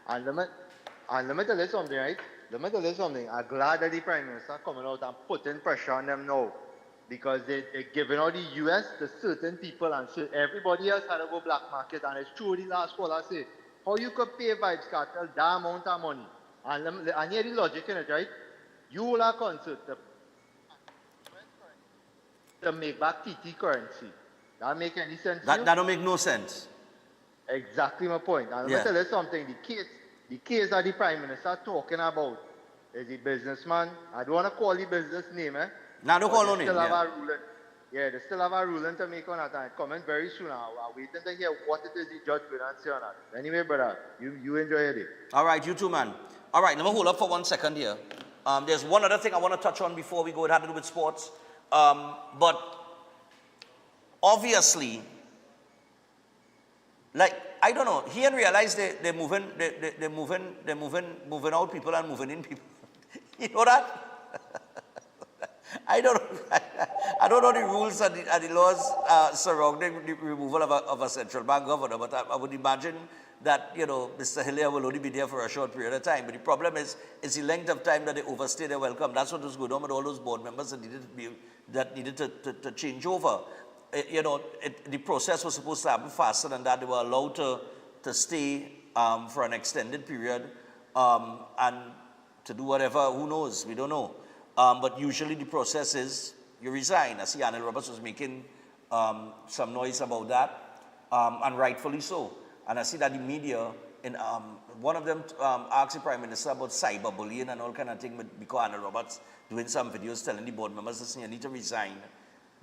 Speaker 7: and let me tell you something, right? Let me tell you something. I'm glad that the Prime Minister coming out and putting pressure on them now, because they're giving all the US to certain people, and so everybody else had to go black market. And it's true, the last call I say, how you could pay Vibes Cartel that amount of money? And hear the logic in it, right? You will have concert to make back TT currency. That make any sense?
Speaker 1: That don't make no sense.
Speaker 7: Exactly my point. And let me tell you something. The case that the Prime Minister talking about is the businessman. I don't want to call the business name, eh?
Speaker 1: Nah, don't call no name.
Speaker 7: They still have a ruling to make on that, and coming very soon. I'm waiting to hear what it is the judge will answer on that. Anyway, brother, you enjoy your day.
Speaker 1: All right, you too, man. All right, let me hold up for 1 second here. There's one other thing I want to touch on before we go. It had to do with sports. But obviously, like, I don't know, he didn't realize they're moving out people and moving in people. You know that? I don't know the rules and the laws surrounding the removal of a central bank governor, but I would imagine that, you know, Mr. Hillier will only be there for a short period of time. But the problem is the length of time that they overstay their welcome. That's what was going on with all those board members that needed to change over. You know, the process was supposed to happen faster than that. They were allowed to stay for an extended period and to do whatever. Who knows? We don't know. But usually the process is you resign. I see Arnold Roberts was making some noise about that, and rightfully so. And I see that the media, one of them asked the Prime Minister about cyberbullying and all kind of thing, because Arnold Roberts doing some videos telling the board members, listen, you need to resign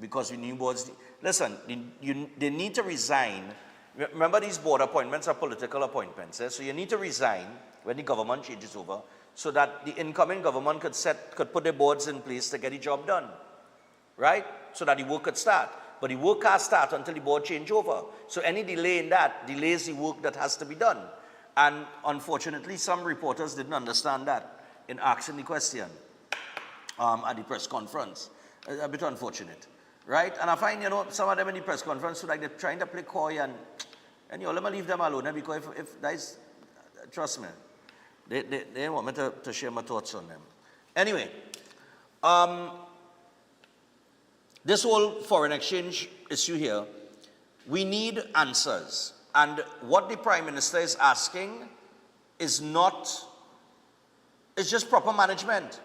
Speaker 1: because we new boards. Listen, they need to resign. Remember, these board appointments are political appointments, so you need to resign when the government changes over, so that the incoming government could put their boards in place to get the job done, right? So that the work could start. But the work can't start until the board change over. So any delay in that delays the work that has to be done. And unfortunately, some reporters didn't understand that in asking the question at the press conference. A bit unfortunate, right? And I find, some of them in the press conference feel like they're trying to play coy and let me leave them alone, because if that is, trust me, they want me to share my thoughts on them. Anyway, this whole foreign exchange issue here, we need answers. And what the Prime Minister is asking is it's just proper management.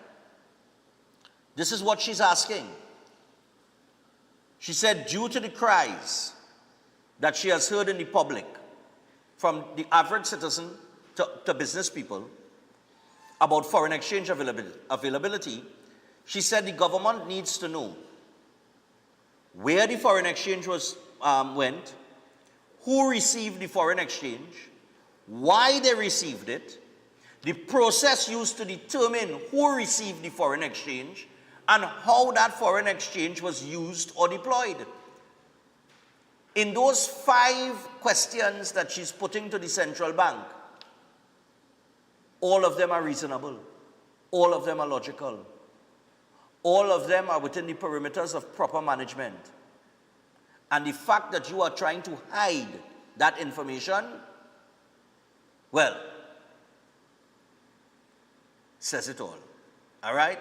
Speaker 1: This is what she's asking. She said, due to the cries that she has heard in the public from the average citizen to business people about foreign exchange availability, she said the government needs to know where the foreign exchange went, who received the foreign exchange, why they received it, the process used to determine who received the foreign exchange, and how that foreign exchange was used or deployed. In those 5 questions that she's putting to the central bank, all of them are reasonable. All of them are logical. All of them are within the perimeters of proper management. And the fact that you are trying to hide that information, well, says it all. All right?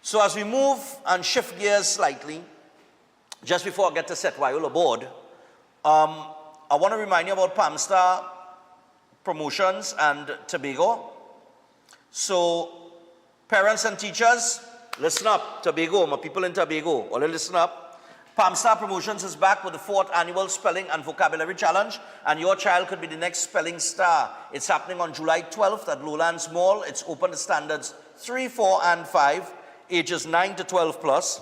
Speaker 1: So as we move and shift gears slightly, just before I get to set Wyola aboard, I want to remind you about Palmstar Promotions and Tobago. So, parents and teachers, listen up. Tobago, my people in Tobago, all listen up. Palmstar Promotions is back with the 4th annual Spelling and Vocabulary Challenge, and your child could be the next spelling star. It's happening on July 12th at Lowlands Mall. It's open to standards 3, 4, and 5, ages 9 to 12 plus,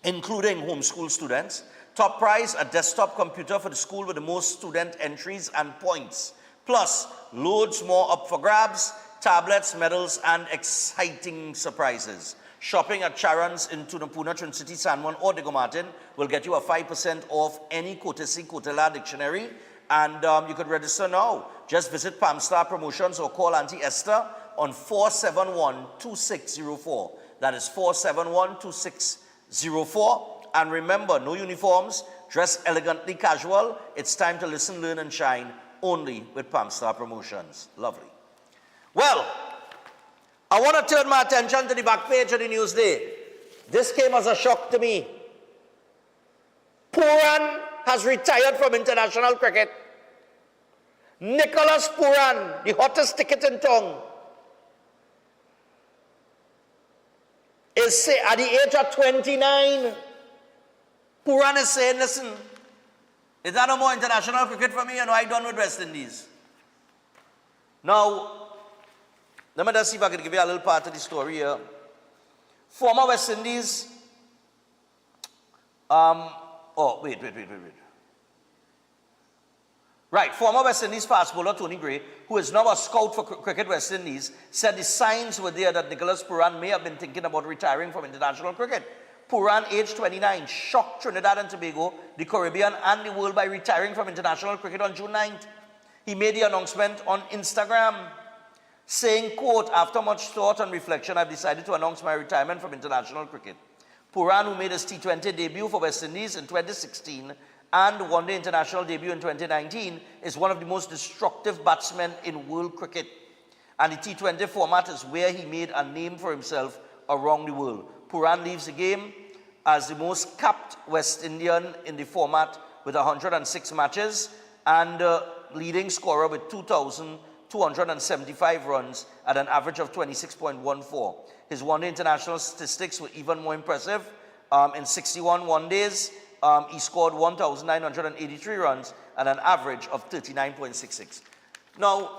Speaker 1: including homeschool students. Top prize, a desktop computer for the school with the most student entries and points. Plus, loads more up for grabs, tablets, medals, and exciting surprises. Shopping at Charon's in Tunapuna, Trin City, San Juan, or Diego Martin will get you a 5% off any Courtesy Kotela dictionary. And you could register now. Just visit Palmstar Promotions or call Auntie Esther on 471-2604. That is 471-2604. And remember, no uniforms, dress elegantly casual. It's time to listen, learn, and shine only with Palmstar Promotions. Lovely. Well, I want to turn my attention to the back page of the Newsday. This came as a shock to me. Puran has retired from international cricket. Nicholas Puran, the hottest ticket in town, is at the age of 29. Puran is saying, listen, is that no more international cricket for me? I done with West Indies. Now, let me just see if I can give you a little part of the story here. Former West Indies, wait. Right, former West Indies fast bowler Tony Gray, who is now a scout for Cricket West Indies, said the signs were there that Nicholas Puran may have been thinking about retiring from international cricket. Puran, age 29, shocked Trinidad and Tobago, the Caribbean, and the world by retiring from international cricket on June 9th. He made the announcement on Instagram, saying, quote, after much thought and reflection, I've decided to announce my retirement from international cricket. Puran, who made his T20 debut for West Indies in 2016 and one-day international debut in 2019, is one of the most destructive batsmen in world cricket. And the T20 format is where he made a name for himself around the world. Puran leaves the game as the most capped West Indian in the format with 106 matches and leading scorer with 2,275 runs at an average of 26.14. His one-day international statistics were even more impressive. In 61 one-days, he scored 1,983 runs at an average of 39.66. Now,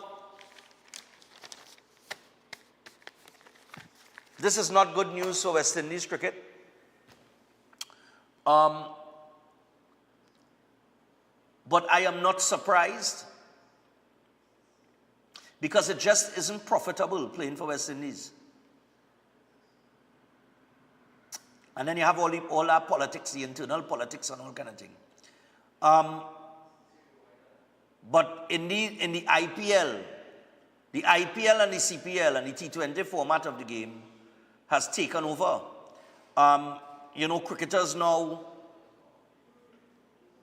Speaker 1: this is not good news for West Indies cricket. But I am not surprised. because it just isn't profitable playing for West Indies. And then you have all our politics, the internal politics and all kind of thing. But in the IPL and the CPL and the T20 format of the game has taken over. You know, cricketers now,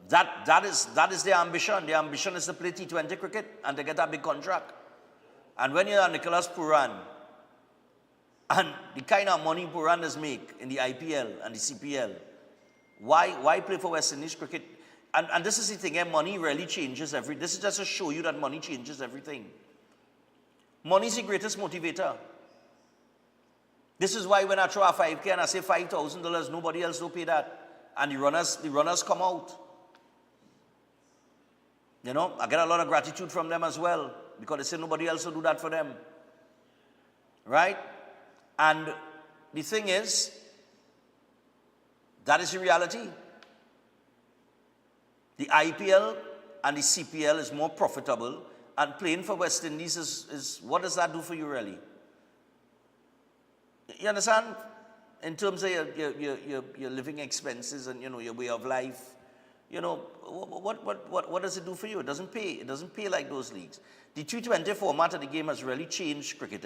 Speaker 1: that is their ambition. Their ambition is to play T20 cricket and to get a big contract. And when you're Nicholas Pooran, and the kind of money Pooran make in the IPL and the CPL, why play for West Indies cricket? And this is the thing, money really changes everything. This is just to show you that money changes everything. Money is the greatest motivator. This is why when I throw a 5K and I say $5,000, nobody else will pay that. And the runners come out. You know, I get a lot of gratitude from them as well, because they say nobody else will do that for them. Right? And the thing is, that is the reality. The IPL and the CPL is more profitable, and playing for West Indies is what does that do for you really? You understand? In terms of your living expenses and, you know, your way of life, you know, what does it do for you? It doesn't pay. It doesn't pay like those leagues. The T20 format of the game has really changed cricket.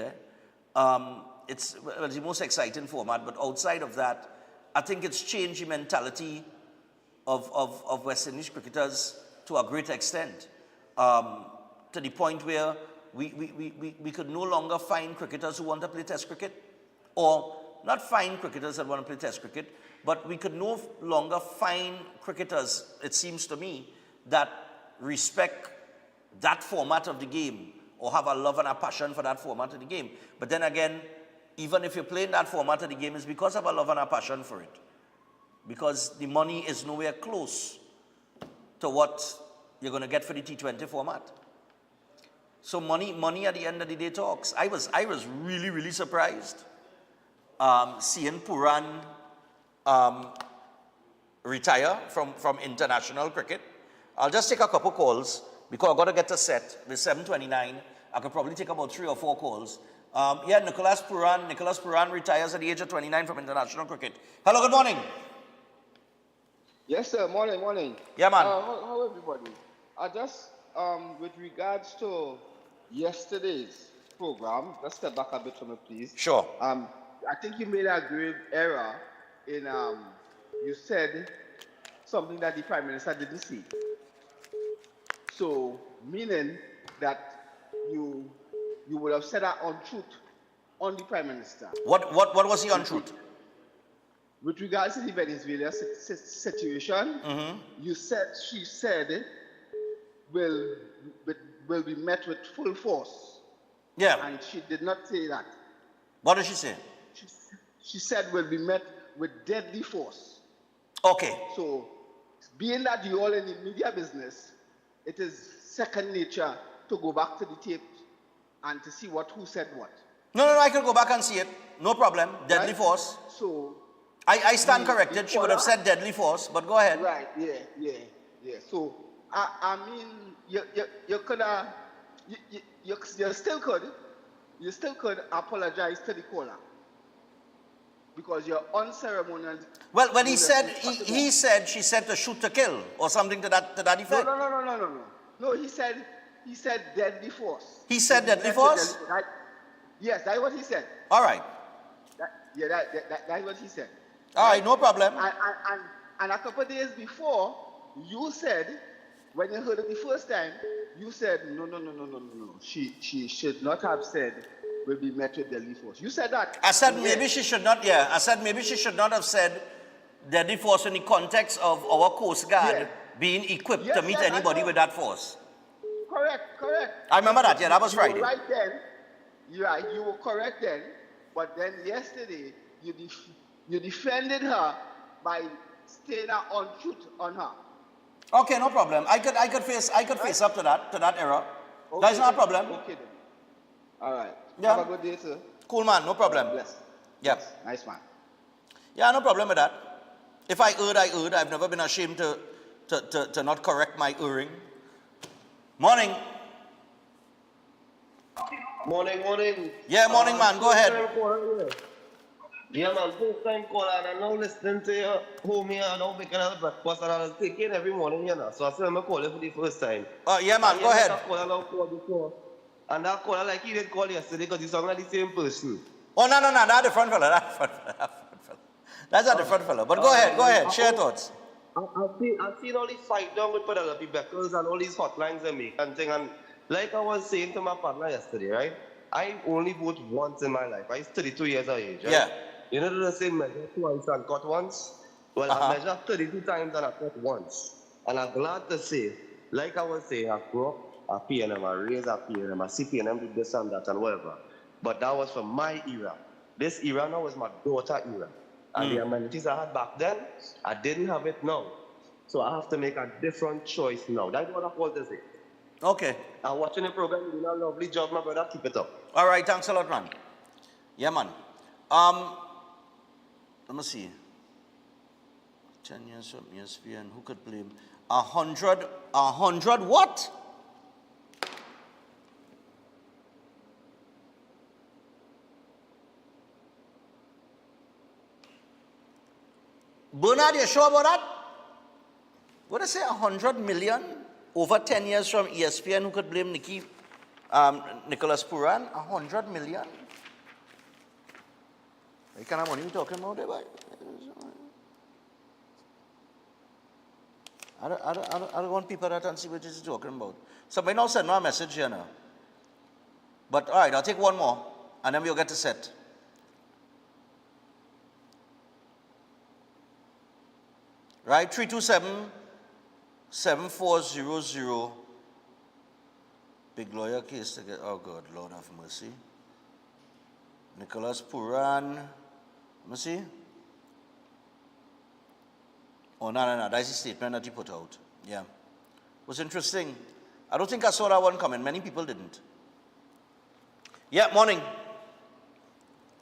Speaker 1: It's the most exciting format, but outside of that, I think it's changed the mentality of West Indies cricketers to a great extent, to the point where we could no longer find cricketers who want to play Test cricket, or not find cricketers that want to play Test cricket, but we could no longer find cricketers, it seems to me, that respect that format of the game or have a love and a passion for that format of the game. But then again, even if you're playing that format of the game, it's because of a love and a passion for it. Because the money is nowhere close to what you're going to get for the T20 format. So money at the end of the day talks. I was really, really surprised seeing Pooran retire from international cricket. I'll just take a couple calls because I've got to get to set. With 7:29, I could probably take about 3 or 4 calls. Yeah, Nicholas Pooran retires at the age of 29 from international cricket. Hello, good morning.
Speaker 3: Yes, sir. Morning.
Speaker 1: Yeah, man.
Speaker 3: How everybody? I just, with regards to yesterday's program, let's step back a bit for me, please.
Speaker 1: Sure.
Speaker 3: I think you made a grave error in, you said something that the Prime Minister didn't see. So, meaning that you would have said an untruth on the Prime Minister.
Speaker 1: What was the untruth?
Speaker 3: With regards to the Venezuela situation, she said will be met with full force.
Speaker 1: Yeah.
Speaker 3: And she did not say that.
Speaker 1: What did she say?
Speaker 3: She said will be met with deadly force.
Speaker 1: Okay.
Speaker 3: So, being that you're all in the media business, it is second nature to go back to the tape and to see who said what.
Speaker 1: No, I can go back and see it. No problem. Deadly force.
Speaker 3: So,
Speaker 1: I stand corrected. She would have said deadly force, but go ahead.
Speaker 3: Right, yeah. So, I mean, you could have, you still could apologize to the caller. Because you're unceremonial.
Speaker 1: Well, when he said she said to shoot to kill or something to that effect.
Speaker 3: No, he said deadly force.
Speaker 1: He said deadly force?
Speaker 3: Yes, that's what he said.
Speaker 1: All right.
Speaker 3: That's what he said.
Speaker 1: All right, no problem.
Speaker 3: And a couple of days before, you said, when you heard it the first time, you said, no. She should not have said will be met with deadly force. You said that.
Speaker 1: I said maybe she should not, I said maybe she should not have said deadly force in the context of our Coast Guard being equipped to meet anybody with that force.
Speaker 3: Correct.
Speaker 1: I remember that, that was Friday.
Speaker 3: You were right then. You were correct then. But then yesterday, you defended her by saying an untruth on her.
Speaker 1: Okay, no problem. I could face up to that error. Okay, that's not a problem.
Speaker 3: Okay then. All right.
Speaker 1: Yeah.
Speaker 3: Have a good day, sir.
Speaker 1: Cool, man. No problem.
Speaker 3: Bless.
Speaker 1: Yeah.
Speaker 3: Yes. Nice, man.
Speaker 1: Yeah, no problem with that. If I erred, I erred. I've never been ashamed to not correct my erring. Morning.
Speaker 8: Morning.
Speaker 1: Yeah, morning, man. Go ahead.
Speaker 8: Yeah, man. First time caller, and I'm now listening to you, homie, and now making a breakfast, and I was taking every morning, you know. So I said, I'm calling for the first time.
Speaker 1: Yeah, man. Go ahead.
Speaker 8: That caller now called before. And that caller, like he didn't call yesterday because he sounded like the same person.
Speaker 1: Oh, no. That's the front fella. That's not the front fella. But go ahead. Share thoughts.
Speaker 8: I've seen all these fight down with Penelope Beckles and all these hotlines they make and thing. And like I was saying to my partner yesterday, right? I only vote once in my life. I'm 32 years of age, right?
Speaker 1: Yeah.
Speaker 8: You know the same measure twice and cut once? Well, I measured 32 times and I cut once. And I'm glad to say, like I was saying, I grew up, I PNM, I raised a PNM, I see PNM do this and that and whatever. But that was from my era. This era now is my daughter era. And the amenities I had back then, I didn't have it now. So I have to make a different choice now. That's what I call to say.
Speaker 1: Okay.
Speaker 8: I'm watching the program, you're doing a lovely job, my brother. Keep it up.
Speaker 1: All right, thanks a lot, man. Yeah, man. Let me see. 10 years from ESPN, who could blame? 100 what? Bernard, you sure about that? What did I say, 100 million over 10 years from ESPN, who could blame Nicholas Puran? 100 million? What kind of money are you talking about there, boy? I don't want people that don't see what he's talking about. Somebody now send me a message here now. But all right, I'll take one more, and then we'll get to set. Right, 327-7400. Big lawyer case to get. Oh God, Lord have mercy. Nicholas Puran. Let me see. Oh, no. That's the statement that he put out. Yeah. It was interesting. I don't think I saw that one coming. Many people didn't. Yeah, morning.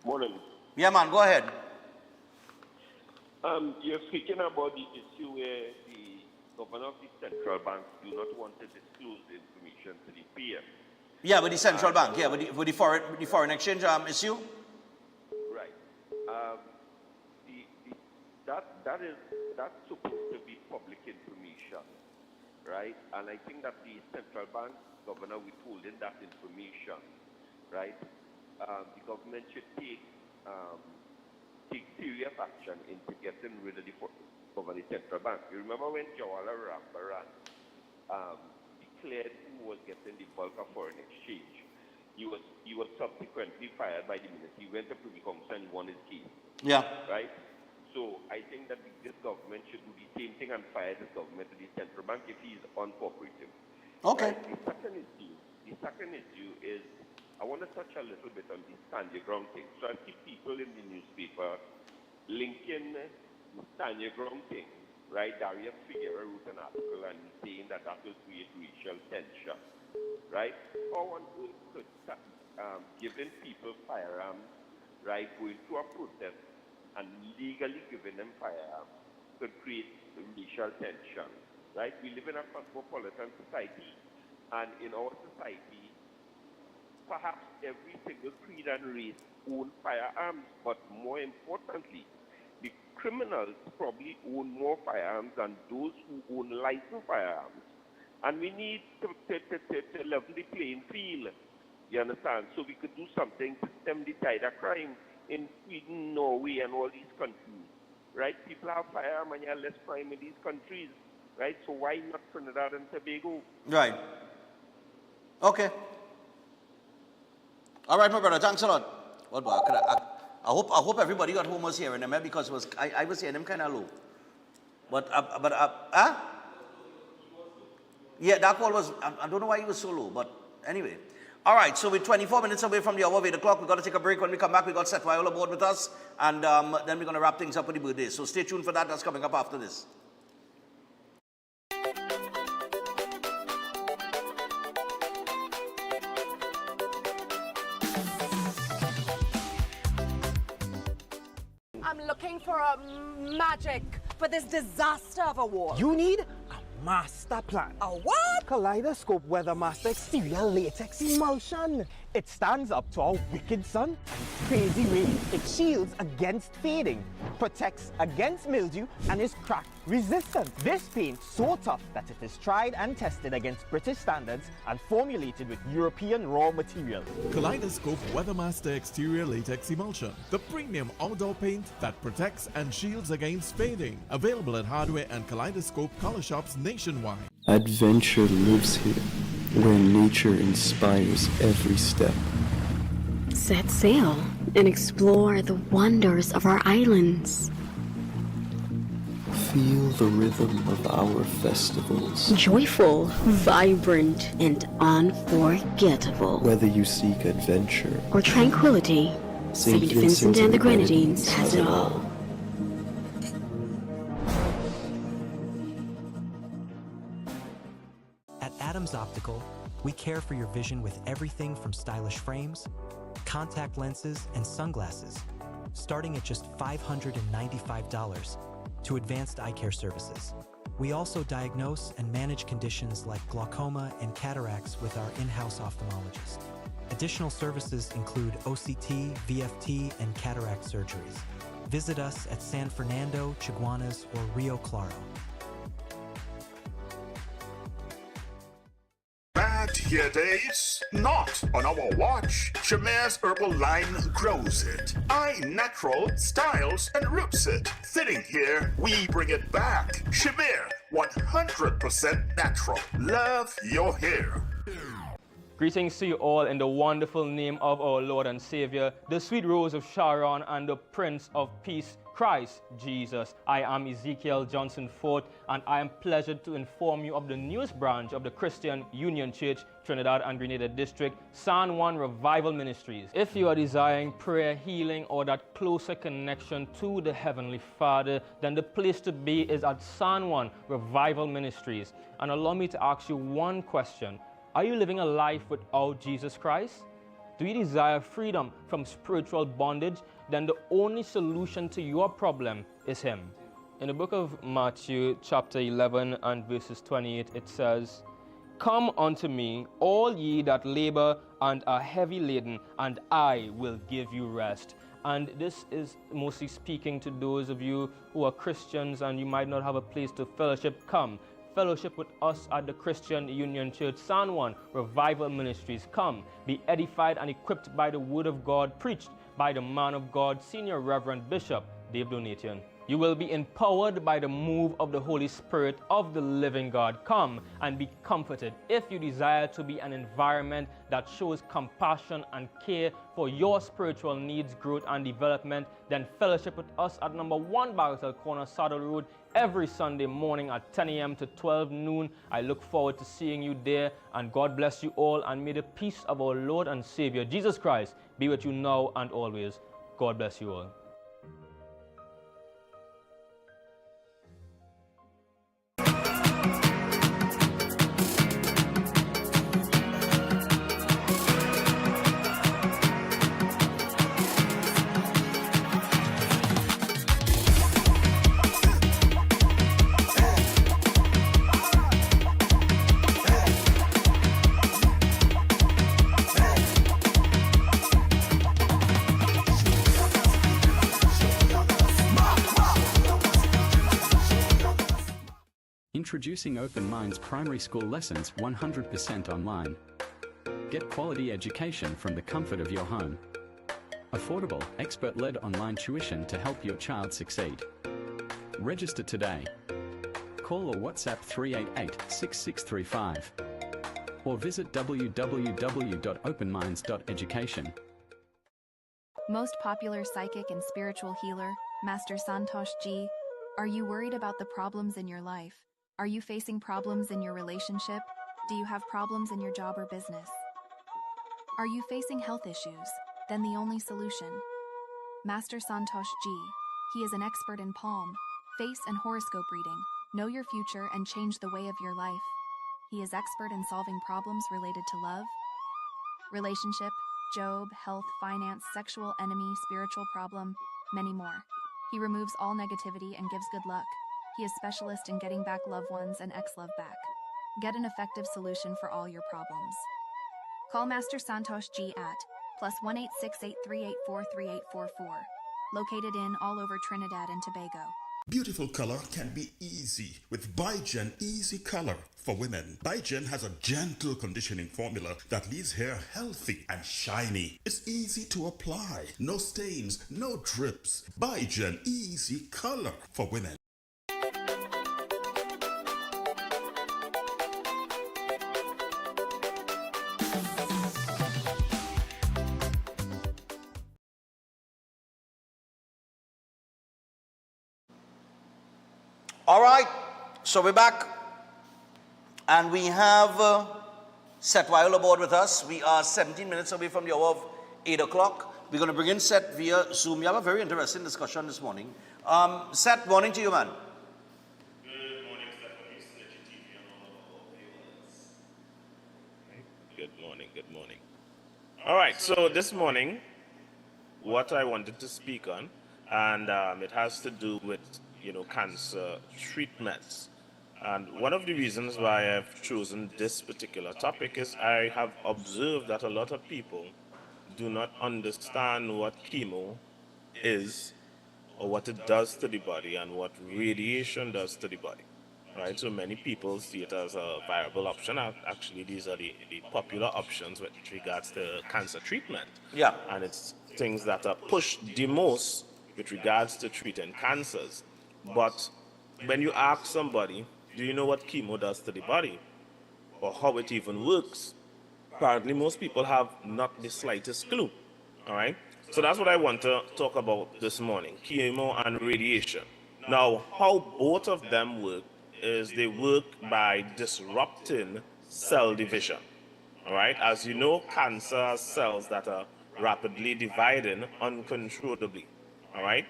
Speaker 9: Morning.
Speaker 1: Yeah, man, go ahead.
Speaker 9: You're speaking about the issue where the governor of the central bank do not want to disclose the information to the PM.
Speaker 1: Yeah, with the central bank. Yeah, with the foreign exchange issue.
Speaker 9: Right. That's supposed to be public information, right? And I think that the central bank governor withholding that information, right? The government should take serious action into getting rid of the central bank. You remember when Jawala Rambaran declared who was getting the bulk of foreign exchange? He was subsequently fired by the ministry. He went to Privy Council and won his case.
Speaker 1: Yeah.
Speaker 9: Right? So I think that this government should do the same thing and fire this government to the central bank if he is uncooperative.
Speaker 1: Okay.
Speaker 9: Right? The second issue is I want to touch a little bit on the stand your ground thing. So I see people in the newspaper linking the stand your ground thing, right? Darius Figueroa wrote an article and saying that will create racial tension, right? How on earth could giving people firearms, right, going through a protest and legally giving them firearms could create racial tension, right? We live in a cosmopolitan society, and in our society, perhaps every single creed and race own firearms, but more importantly, the criminals probably own more firearms than those who own licensed firearms. And we need to level the playing field, you understand? So we could do something to stem the tide of crime in Sweden, Norway, and all these countries, right? People have firearms and you have less crime in these countries, right? So why not Trinidad and Tobago?
Speaker 1: Right. Okay. All right, my brother. Thanks a lot. What I hope everybody got home was hearing them because I was hearing them kind of low. But yeah, that call was. I don't know why he was so low, but anyway. All right, so we're 24 minutes away from the hour of 8 o'clock. We've got to take a break. When we come back, we've got Seth Viola aboard with us, and then we're going to wrap things up with the birthday. So stay tuned for that. That's coming up after this.
Speaker 11: I'm looking for a magic for this disaster of a war.
Speaker 14: You need a master plan.
Speaker 15: A what?
Speaker 14: Kaleidoscope Weathermaster Exterior Latex Emulsion. It stands up to our wicked sun and crazy rain. It shields against fading, protects against mildew, and is crack resistant. This paint so tough that it is tried and tested against British standards and formulated with European raw materials.
Speaker 5: Kaleidoscope Weathermaster Exterior Latex Emulsion, the premium outdoor paint that protects and shields against fading. Available at hardware and Kaleidoscope color shops nationwide.
Speaker 11: Adventure lives here, where nature inspires every step.
Speaker 12: Set sail and explore the wonders of our islands.
Speaker 11: Feel the rhythm of our festivals.
Speaker 12: Joyful, vibrant, and unforgettable.
Speaker 11: Whether you seek adventure
Speaker 12: or tranquility, St. Vincent and the Grenadines has it all.
Speaker 2: At Adams Optical, we care for your vision with everything from stylish frames, contact lenses, and sunglasses, starting at just $595, to advanced eye care services. We also diagnose and manage conditions like glaucoma and cataracts with our in-house ophthalmologist. Additional services include OCT, VFT, and cataract surgeries. Visit us at San Fernando, Chaguanas, or Rio Claro.
Speaker 13: Bad hair days? Not on our watch. Chemere's herbal line grows it. Eye natural styles and roots it. Thinning hair, we bring it back. Chemere, 100% natural. Love your hair.
Speaker 25: Greetings to you all in the wonderful name of our Lord and Savior, the sweet rose of Sharon and the Prince of Peace, Christ Jesus. I am Ezekiel Johnson Fort, and I am pleasured to inform you of the newest branch of the Christian Union Church, Trinidad and Grenada District, San Juan Revival Ministries. If you are desiring prayer, healing, or that closer connection to the Heavenly Father, then the place to be is at San Juan Revival Ministries. And allow me to ask you one question. Are you living a life without Jesus Christ? Do you desire freedom from spiritual bondage? Then the only solution to your problem is Him. In the book of Matthew chapter 11 and verses 28, it says, "Come unto me, all ye that labor and are heavy laden, and I will give you rest." And this is mostly speaking to those of you who are Christians and you might not have a place to fellowship. Come. Fellowship with us at the Christian Union Church, San Juan Revival Ministries. Come, be edified and equipped by the Word of God, preached by the man of God, Senior Reverend Bishop Dave Donation. You will be empowered by the move of the Holy Spirit of the living God. Come and be comforted. If you desire to be an environment that shows compassion and care for your spiritual needs, growth, and development, then fellowship with us at number 1 Bagatelle Corner, Saddle Road, every Sunday morning at 10 a.m. to 12 noon. I look forward to seeing you there, and God bless you all, and may the peace of our Lord and Savior, Jesus Christ, be with you now and always. God bless you all.
Speaker 26: Introducing Open Minds primary school lessons 100% online. Get quality education from the comfort of your home. Affordable, expert-led online tuition to help your child succeed. Register today. Call or WhatsApp 388-6635 or visit www.openminds.education.
Speaker 27: Most popular psychic and spiritual healer, Master Santosh Ji, are you worried about the problems in your life? Are you facing problems in your relationship? Do you have problems in your job or business? Are you facing health issues? Then the only solution. Master Santosh Ji. He is an expert in palm, face, and horoscope reading. Know your future and change the way of your life. He is expert in solving problems related to love, relationship, job, health, finance, sexual, enemy, spiritual problem, many more. He removes all negativity and gives good luck. He is specialist in getting back loved ones and ex-love back. Get an effective solution for all your problems. Call Master Santosh G at +1 868 located in all over Trinidad and Tobago.
Speaker 13: Beautiful color can be easy with Biogen Easy Color for women. Biogen has a gentle conditioning formula that leaves hair healthy and shiny. It's easy to apply, no stains, no drips. Biogen Easy Color for women.
Speaker 1: All right, so we're back, and we have Seth Weil aboard with us. We are 17 minutes away from the hour of 8 o'clock. We're going to bring in Seth via Zoom. We have a very interesting discussion this morning. Seth, morning to you, man.
Speaker 4: Good morning, Stephanie. TV and all of our viewers. Good morning. All right, so this morning, what I wanted to speak on, and it has to do with cancer treatments. And one of the reasons why I've chosen this particular topic is I have observed that a lot of people do not understand what chemo is or what it does to the body and what radiation does to the body. Right? So many people see it as a viable option. Actually, these are the popular options with regards to cancer treatment.
Speaker 1: Yeah.
Speaker 4: And it's things that are pushed the most with regards to treating cancers. But when you ask somebody, do you know what chemo does to the body or how it even works? Apparently, most people have not the slightest clue. All right? So that's what I want to talk about this morning, chemo and radiation. Now, how both of them work is they work by disrupting cell division. All right? As you know, cancer has cells that are rapidly dividing uncontrollably. All right?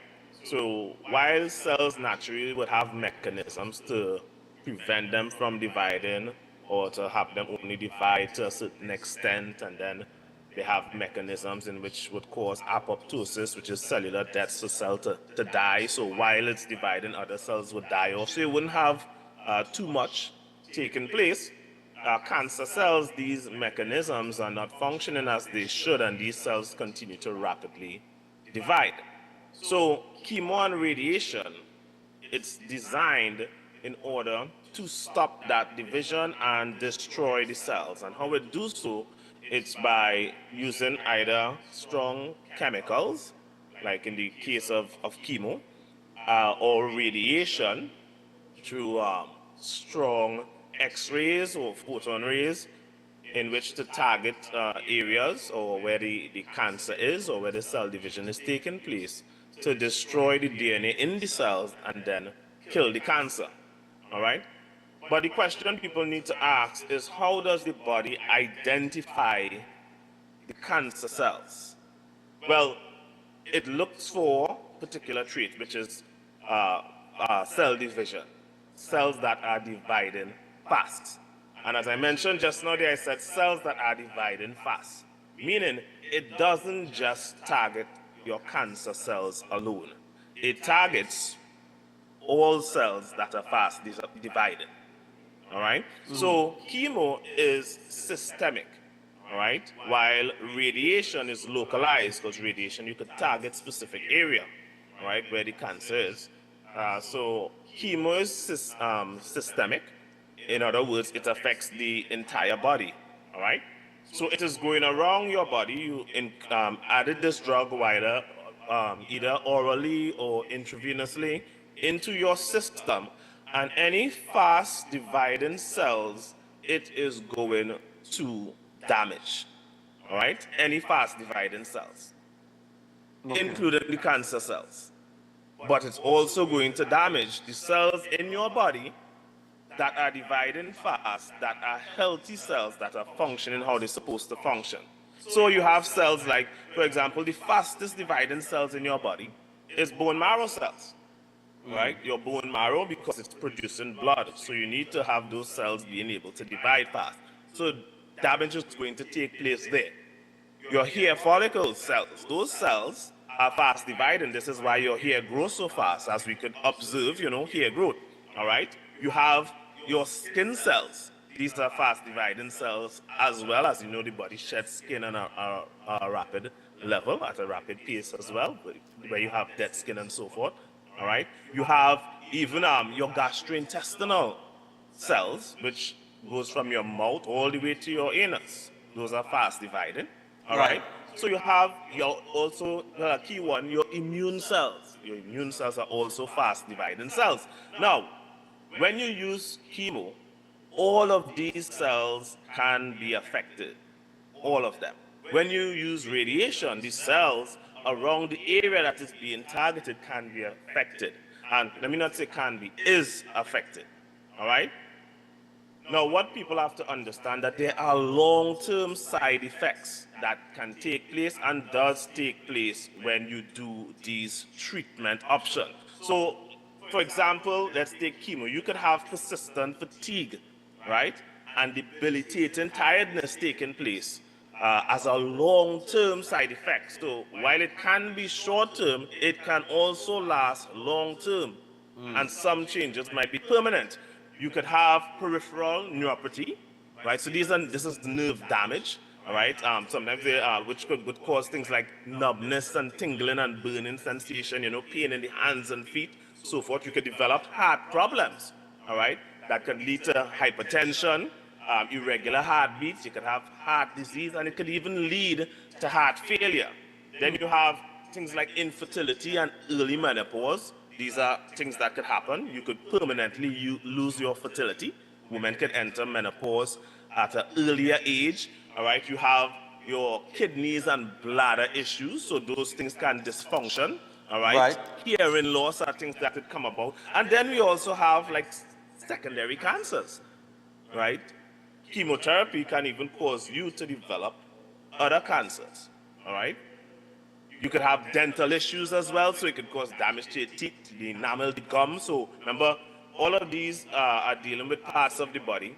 Speaker 4: So while cells naturally would have mechanisms to prevent them from dividing or to have them only divide to a certain extent, and then they have mechanisms in which would cause apoptosis, which is cellular death, so cell to die. So while it's dividing, other cells would die off. So you wouldn't have too much taking place. Cancer cells, these mechanisms are not functioning as they should, and these cells continue to rapidly divide. So chemo and radiation, it's designed in order to stop that division and destroy the cells. And how it does so, it's by using either strong chemicals, like in the case of chemo, or radiation through strong X-rays or photon rays, in which to target areas or where the cancer is or where the cell division is taking place, to destroy the DNA in the cells and then kill the cancer. All right? But the question people need to ask is, how does the body identify the cancer cells? Well, it looks for a particular trait, which is cell division, cells that are dividing fast. And as I mentioned just now, I said cells that are dividing fast, meaning it doesn't just target your cancer cells alone. It targets all cells that are fast dividing. All right? So chemo is systemic, all right? While radiation is localized, because radiation, you could target specific area, all right, where the cancer is. So chemo is systemic. In other words, it affects the entire body, all right? So it is going around your body. You added this drug either orally or intravenously into your system, and any fast dividing cells, it is going to damage, all right? Any fast dividing cells, including the cancer cells. But it's also going to damage the cells in your body that are dividing fast, that are healthy cells that are functioning how they're supposed to function. So you have cells like, for example, the fastest dividing cells in your body is bone marrow cells, right? Your bone marrow, because it's producing blood, so you need to have those cells being able to divide fast. So damage is going to take place there. Your hair follicle cells, those cells are fast dividing. This is why your hair grows so fast, as we could observe, hair growth. all right? You have your skin cells. These are fast dividing cells, as well as, the body sheds skin on a rapid level, at a rapid pace as well, where you have dead skin and so forth, all right? You have even your gastrointestinal cells, which goes from your mouth all the way to your anus. Those are fast dividing, all right? So you have also a key one, your immune cells. Your immune cells are also fast dividing cells. Now, when you use chemo, all of these cells can be affected, all of them. When you use radiation, the cells around the area that is being targeted can be affected. And let me not say can be, is affected, all right? Now, what people have to understand that there are long-term side effects that can take place and does take place when you do these treatment options. So, for example, let's take chemo. You could have persistent fatigue, right? And debilitating tiredness taking place as a long-term side effect. So, while it can be short-term, it can also last long-term. And some changes might be permanent. You could have peripheral neuropathy, right? So this is nerve damage, all right? Sometimes which would cause things like numbness and tingling and burning sensation, pain in the hands and feet, so forth. You could develop heart problems, all right? That can lead to hypertension, irregular heartbeats. You could have heart disease, and it could even lead to heart failure. Then you have things like infertility and early menopause. These are things that could happen. You could permanently lose your fertility. Women could enter menopause at an earlier age. All right, you have your kidneys and bladder issues, so those things can dysfunction. All right, hearing loss are things that could come about. And then we also have like secondary cancers, right? Chemotherapy can even cause you to develop other cancers. All right. You could have dental issues as well, so it could cause damage to your teeth, the enamel, the gum. So remember, all of these are dealing with parts of the body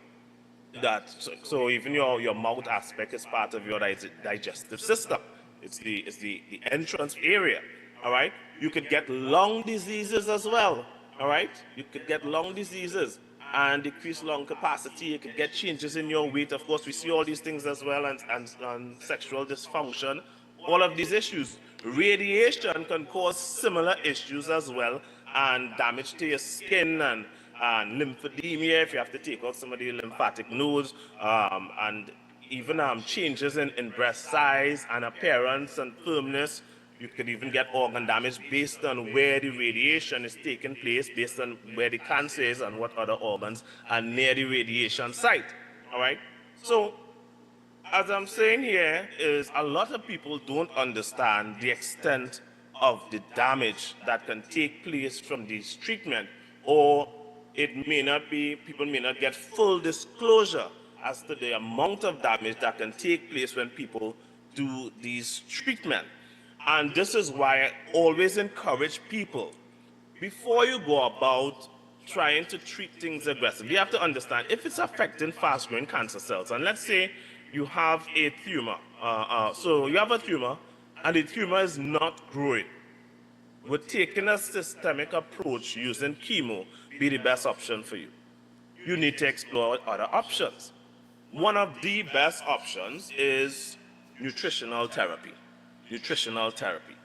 Speaker 4: so even your mouth aspect is part of your digestive system. It's the entrance area. All right. You could get lung diseases as well. All right. You could get lung diseases and decreased lung capacity. You could get changes in your weight. Of course, we see all these things as well, and sexual dysfunction. All of these issues. Radiation can cause similar issues as well, and damage to your skin and lymphedema if you have to take out some of the lymphatic nodes, and even changes in breast size and appearance and firmness. You could even get organ damage based on where the radiation is taking place, based on where the cancer is and what other organs are near the radiation site. All right? So, as I'm saying here, is a lot of people don't understand the extent of the damage that can take place from this treatment, or it may not be, people may not get full disclosure as to the amount of damage that can take place when people do these treatment. And this is why I always encourage people, before you go about trying to treat things aggressively, you have to understand if it's affecting fast-growing cancer cells. And let's say you have a tumor. So you have a tumor, and the tumor is not growing. Would taking a systemic approach using chemo be the best option for you? You need to explore other options. One of the best options is nutritional therapy. Nutritional therapy.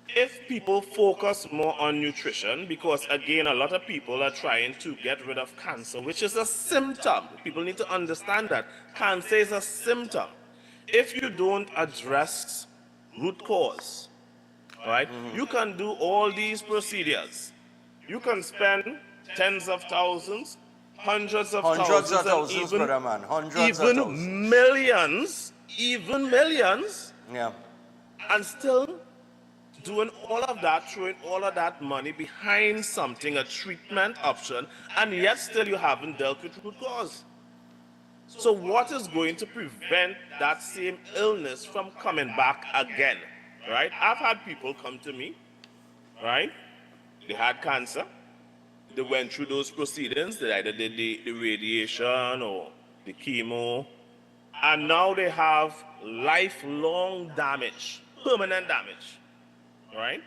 Speaker 4: If people focus more on nutrition, because again, a lot of people are trying to get rid of cancer, which is a symptom. People need to understand that cancer is a symptom. If you don't address root cause, right, you can do all these procedures. You can spend tens of thousands, hundreds of thousands, even millions, and still doing all of that, throwing all of that money behind something, a treatment option, and yet still you haven't dealt with root cause. So what is going to prevent that same illness from coming back again, right? I've had people come to me, right? They had cancer. They went through those proceedings. They either did the radiation or the chemo, and now they have lifelong damage, permanent damage. Right?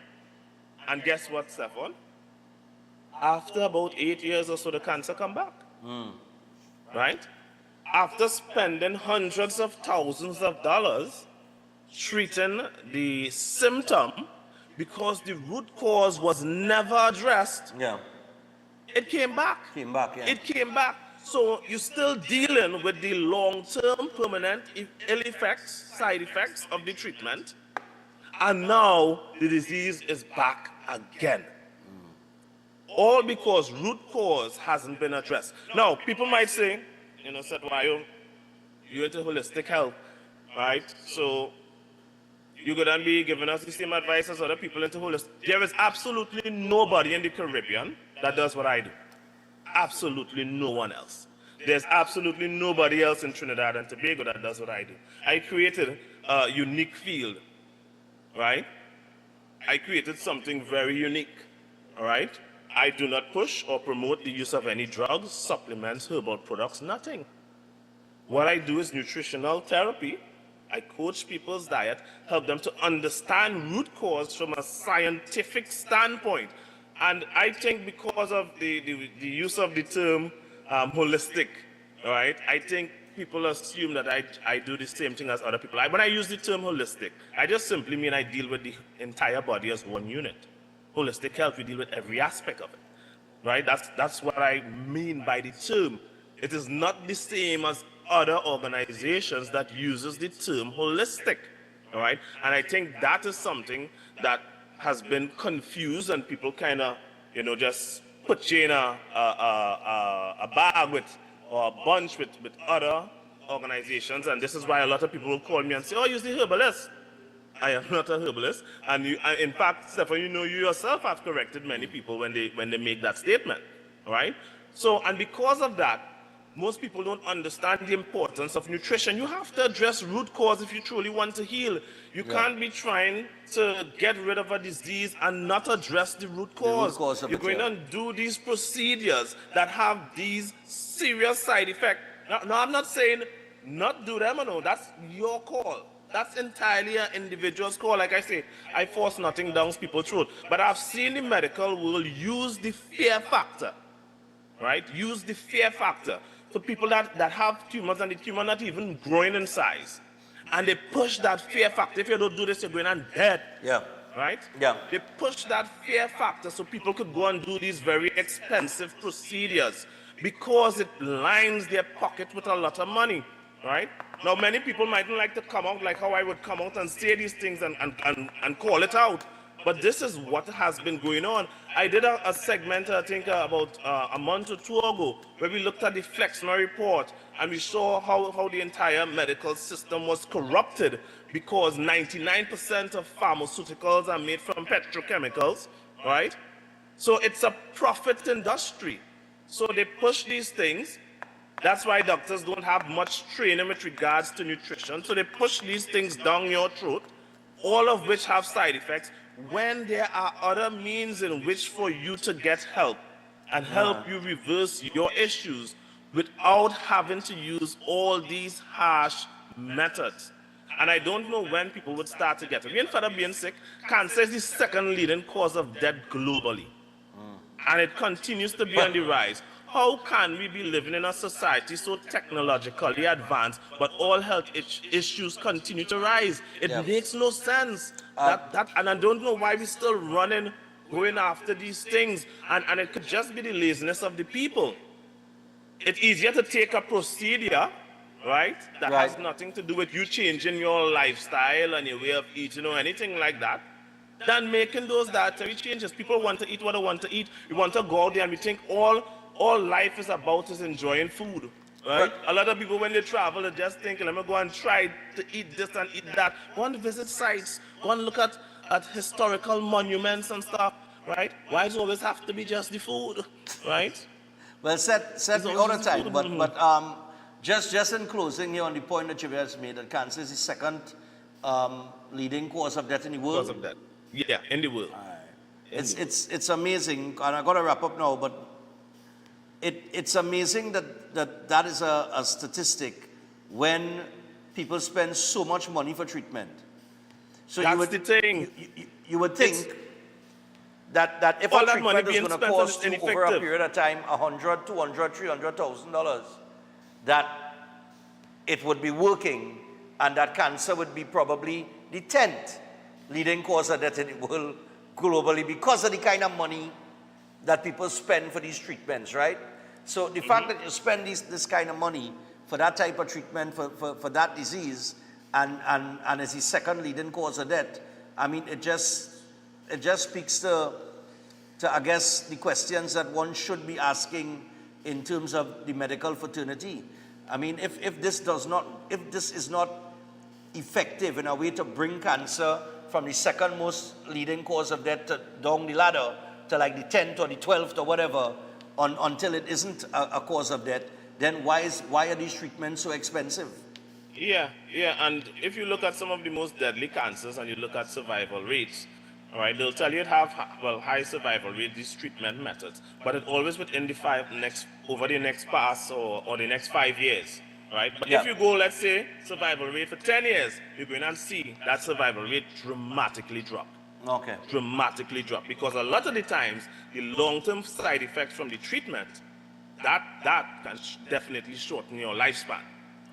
Speaker 4: And guess what, Stefan? After about 8 years or so, the cancer come back. Right? After spending hundreds of thousands of dollars treating the symptom because the root cause was never addressed, it came back. It came back. So you're still dealing with the long-term permanent ill effects, side effects of the treatment. And now the disease is back again. All because root cause hasn't been addressed. Now, people might say, said, why you're into holistic health, right? So you're going to be giving us the same advice as other people into holistic. There is absolutely nobody in the Caribbean that does what I do. Absolutely no one else. There's absolutely nobody else in Trinidad and Tobago that does what I do. I created a unique field, right? I created something very unique, all right? I do not push or promote the use of any drugs, supplements, herbal products, nothing. What I do is nutritional therapy. I coach people's diet, help them to understand root cause from a scientific standpoint. And I think because of the use of the term holistic, all right, I think people assume that I do the same thing as other people. When I use the term holistic, I just simply mean I deal with the entire body as one unit. Holistic health, we deal with every aspect of it, right? That's what I mean by the term. It is not the same as other organizations that uses the term holistic, all right? And I think that is something that has been confused, and people kind of, just put you in a bag with, or a bunch with other organizations. And this is why a lot of people will call me and say, oh, you're the herbalist. I am not a herbalist. And in fact, Stefan, you yourself have corrected many people when they make that statement, all right? So, and because of that, most people don't understand the importance of nutrition. You have to address root cause if you truly want to heal. You can't be trying to get rid of a disease and not address the root cause. You're going to do these procedures that have these serious side effects. Now, I'm not saying not do them, no, that's your call. That's entirely an individual's call. Like I say, I force nothing down people's throat. But I've seen the medical world use the fear factor, right? Use the fear factor for people that have tumors and the tumor not even growing in size. And they push that fear factor. If you don't do this, you're going on dead.
Speaker 1: Yeah.
Speaker 4: Right?
Speaker 1: Yeah.
Speaker 4: They push that fear factor so people could go and do these very expensive procedures because it lines their pocket with a lot of money. Right? Now, many people mightn't like to come out like how I would come out and say these things and call it out. But this is what has been going on. I did a segment, I think, about a month or two ago, where we looked at the Flexner report, and we saw how the entire medical system was corrupted because 99% of pharmaceuticals are made from petrochemicals, right? So it's a profit industry. So they push these things. That's why doctors don't have much training with regards to nutrition. So they push these things down your throat, all of which have side effects, when there are other means in which for you to get help and help you reverse your issues without having to use all these harsh methods. And I don't know when people would start to get it. Instead of being sick, cancer is the second leading cause of death globally. And it continues to be on the rise. How can we be living in a society so technologically advanced, but all health issues continue to rise? It makes no sense. And I don't know why we're still going after these things. And it could just be the laziness of the people. It's easier to take a procedure, right, that has nothing to do with you changing your lifestyle and your way of eating or anything like that, than making those dietary changes. People want to eat what they want to eat. We want to go out there and we think all life is about is enjoying food, right? A lot of people, when they travel, they just think, let me go and try to eat this and eat that. Go and visit sites. Go and look at historical monuments and stuff, right? Why does it always have to be just the food, right?
Speaker 1: Well, said all the time, but just in closing here on the point that you just made, that cancer is the second leading cause of death in the world.
Speaker 4: Cause of death. Yeah, in the world.
Speaker 1: It's amazing, and I got to wrap up now, but it's amazing that is a statistic when people spend so much money for treatment. So
Speaker 4: that's the thing.
Speaker 1: You would think that if
Speaker 4: All
Speaker 1: a
Speaker 4: that money
Speaker 1: treatment is
Speaker 4: being
Speaker 1: going to
Speaker 4: spent on
Speaker 1: cost
Speaker 4: is
Speaker 1: you over a
Speaker 4: ineffective.
Speaker 1: period of time $100, $200, $300,000, that it would be working, and that cancer would be probably the 10th leading cause of death in the world globally because of the kind of money that people spend for these treatments, right? So the fact that you spend this kind of money for that type of treatment, for that disease, and it's the second leading cause of death, I mean, it just speaks to I guess, the questions that one should be asking in terms of the medical fraternity. I mean, if this is not effective in a way to bring cancer from the second most leading cause of death down the ladder to like the 10th or the 12th or whatever, until it isn't a cause of death, then why are these treatments so expensive?
Speaker 4: Yeah, and if you look at some of the most deadly cancers and you look at survival rates, all right, they'll tell you it have high survival rate, these treatment methods, but it always within the over the next pass or the next 5 years, right? But if you go, let's say, survival rate for 10 years, you're going to see that survival rate dramatically drop.
Speaker 1: Okay.
Speaker 4: Dramatically drop, because a lot of the times, the long-term side effects from the treatment, that can definitely shorten your lifespan.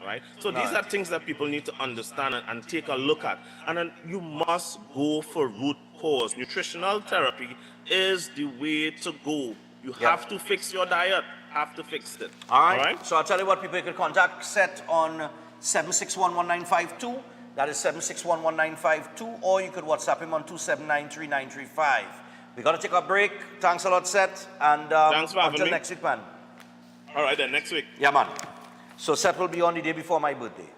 Speaker 4: Right? So these are things that people need to understand and take a look at. And then you must go for root cause. Nutritional therapy is the way to go. You have to fix your diet. Have to fix it.
Speaker 1: All right. So I'll tell you what, people, you can contact Seth on 7611952. That is 7611952. Or you could WhatsApp him on 2793935. We're going to take a break. Thanks a lot, Seth. And
Speaker 4: thanks for having
Speaker 1: until
Speaker 4: me.
Speaker 1: next week, man.
Speaker 4: All right, then, next week.
Speaker 1: Yeah, man. So Seth will be on the day before my birthday.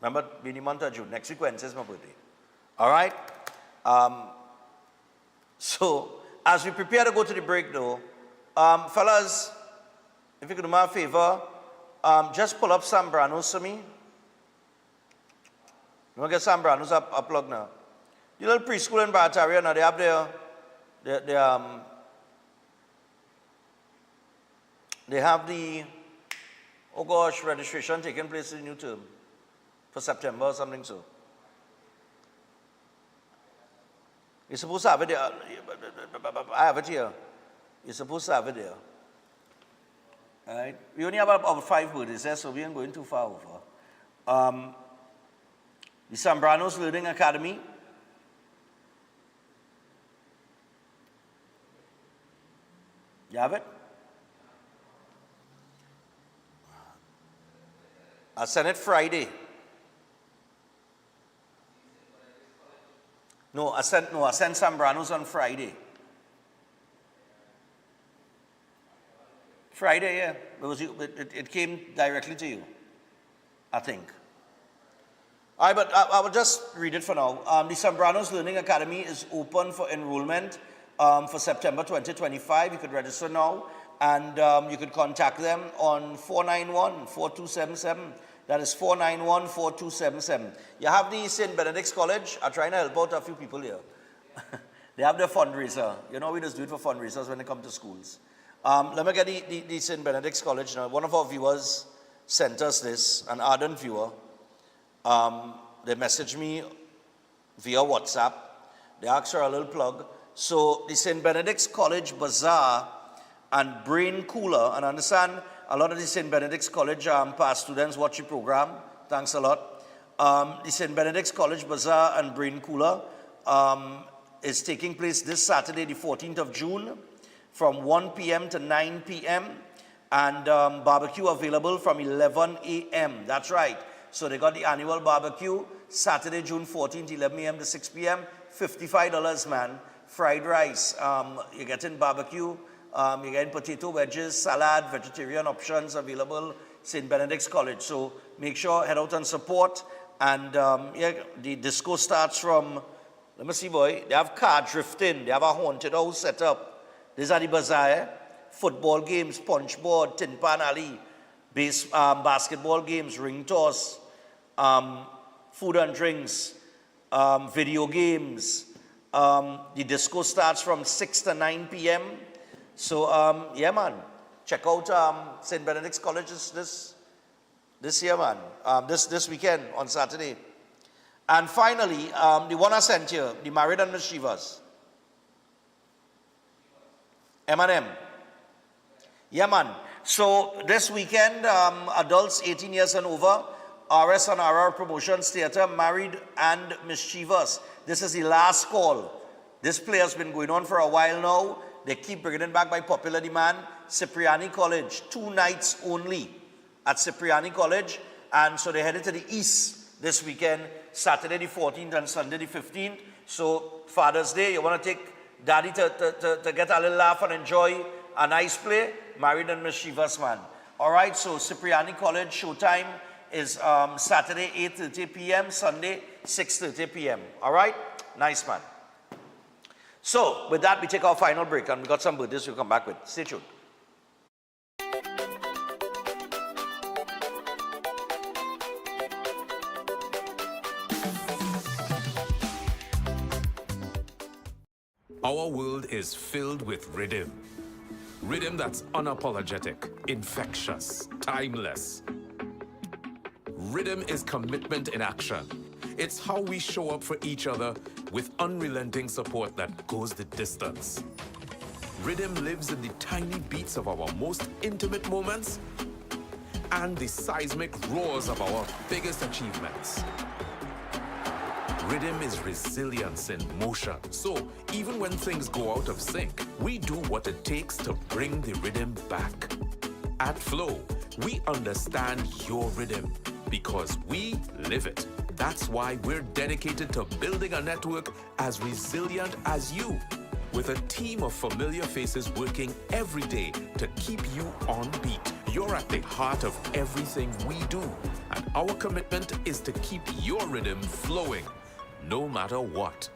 Speaker 1: Remember, being the month of June. Next week Wednesday is my birthday. All right? So, as we prepare to go to the break though, fellas, if you could do me a favor, just pull up Sambranos for me. You want to get Sambranos up plug now? The little preschool in Barataria now, they have they have the, oh gosh, registration taking place in the new term for September or something so. You're supposed to have it there. I have it here. You're supposed to have it there. All right? We only have about 5 birthdays there, so we ain't going too far over. The Sambranos Learning Academy. You have it? I'll send it Friday. I sent Sambranos on Friday. Friday, yeah. It came directly to you, I think. All right, but I will just read it for now. The Sambranos Learning Academy is open for enrollment for September 2025. You could register now, and you could contact them on 491-4277. That is 491-4277. You have the St. Benedict's College. I'm trying to help out a few people here. They have their fundraiser. You know, we just do it for fundraisers when they come to schools. Let me get the St. Benedict's College now. One of our viewers sent us this, an ardent viewer. They messaged me via WhatsApp. They asked for a little plug. So the St. Benedict's College Bazaar and Brain Cooler, and I understand a lot of the St. Benedict's College past students watch the program. Thanks a lot. The St. Benedict's College Bazaar and Brain Cooler is taking place this Saturday, the 14th of June, from 1 p.m. to 9 p.m. and barbecue available from 11 a.m. That's right. So they got the annual barbecue, Saturday, June 14th, 11 a.m. to 6 p.m., $55, man. Fried rice, you're getting barbecue, you're getting potato wedges, salad, vegetarian options available, St. Benedict's College. So make sure, head out and support. And yeah, the disco starts from, let me see, boy, they have car drifting, they have a haunted house set up. These are the bazaar, football games, punchboard, tin pan alley, basketball games, ring toss, food and drinks, video games. The disco starts from 6 to 9 p.m. So, yeah, man, check out St. Benedict's College this year, man, this weekend on Saturday. And finally, the one I sent you, the Married and Mischievous. M&M. Yeah, man. So this weekend, adults 18 years and over, RS and RR Promotions Theatre, Married and Mischievous. This is the last call. This play has been going on for a while now. They keep bringing it back by popular demand. Cipriani College, 2 nights only at Cipriani College. And so they headed to the east this weekend, Saturday the 14th and Sunday the 15th. So Father's Day, you want to take daddy to get a little laugh and enjoy a nice play? Married and Mischievous, man. All right, so Cipriani College showtime is Saturday 8:30 p.m., Sunday 6:30 p.m. All right? Nice, man. So with that, we take our final break, and we got some birthdays we'll come back with. Stay tuned.
Speaker 16: Our world is filled with rhythm. Rhythm that's unapologetic, infectious, timeless. Rhythm is commitment in action. It's how we show up for each other with unrelenting support that goes the distance. Rhythm lives in the tiny beats of our most intimate moments and the seismic roars of our biggest achievements. Rhythm is resilience in motion. So even when things go out of sync, we do what it takes to bring the rhythm back. At Flow, we understand your rhythm because we live it. That's why we're dedicated to building a network as resilient as you, with a team of familiar faces working every day to keep you on beat. You're at the heart of everything we do, and our commitment is to keep your rhythm flowing, no matter what.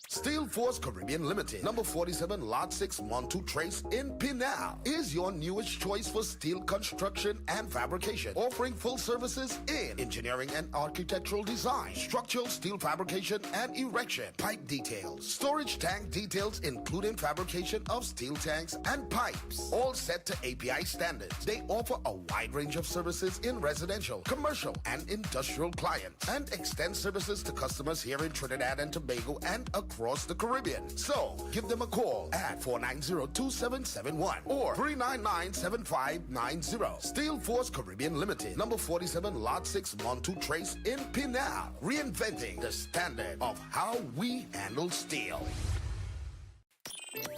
Speaker 17: Steel Force Caribbean Limited, number 47, Lot 6, Montu Trace in Pinal, is your newest choice for steel construction and fabrication, offering full services in engineering and architectural design, structural steel fabrication and erection, pipe details, storage tank details including fabrication of steel tanks and pipes, all set to API standards. They offer a wide range of services in residential, commercial, and industrial clients, and extend services to customers here in Trinidad and Tobago and across the Caribbean. So give them a call at 490-2771 or 399-7590. Steel Force Caribbean Limited, number 47, Lot 6, Montu Trace in Pinal, reinventing the standard of how we handle steel.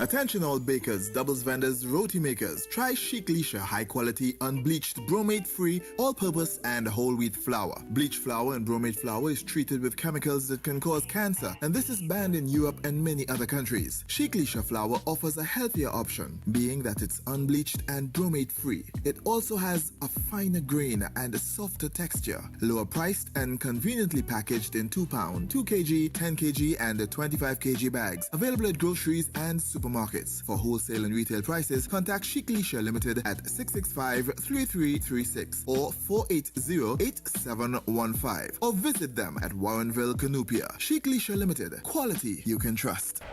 Speaker 18: Attention all bakers, doubles vendors, roti makers. Try Chic Lisha high quality unbleached bromate free all-purpose and whole wheat flour. Bleached flour and bromate flour is treated with chemicals that can cause cancer, and this is banned in Europe and many other countries. Chic Lisha flour offers a healthier option, being that it's unbleached and bromate free. It also has a finer grain and a softer texture, lower priced and conveniently packaged in 2 pound, 2 kg, 10 kg and 25 kg bags. Available at groceries and supermarkets. For wholesale and retail prices, contact Chic Lisha Limited at 665-3336 or 480-8715 or visit them at Warrenville, Canupia. Chic Lisha Limited. Quality you can trust.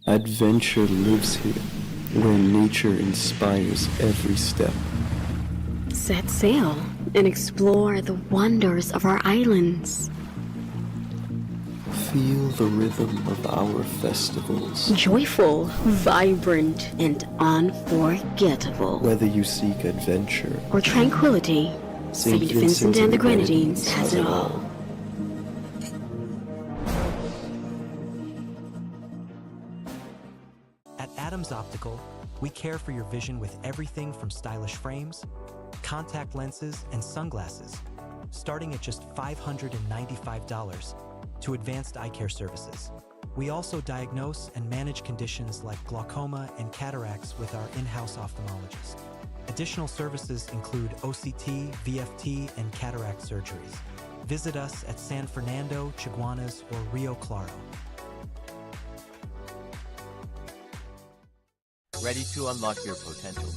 Speaker 11: Adventure lives here, where nature inspires every step.
Speaker 12: Set sail and explore the wonders of our islands.
Speaker 11: Feel the rhythm of our festivals.
Speaker 12: Joyful, vibrant, and unforgettable.
Speaker 11: Whether you seek adventure
Speaker 12: or tranquility, St. Vincent and the Grenadines has it all.
Speaker 2: At Adams Optical, we care for your vision with everything from stylish frames, contact lenses, and sunglasses, starting at just $595, to advanced eye care services. We also diagnose and manage conditions like glaucoma and cataracts with our in-house ophthalmologist. Additional services include OCT, VFT, and cataract surgeries. Visit us at San Fernando, Chaguanas, or Rio Claro.
Speaker 6: Ready to unlock your potential?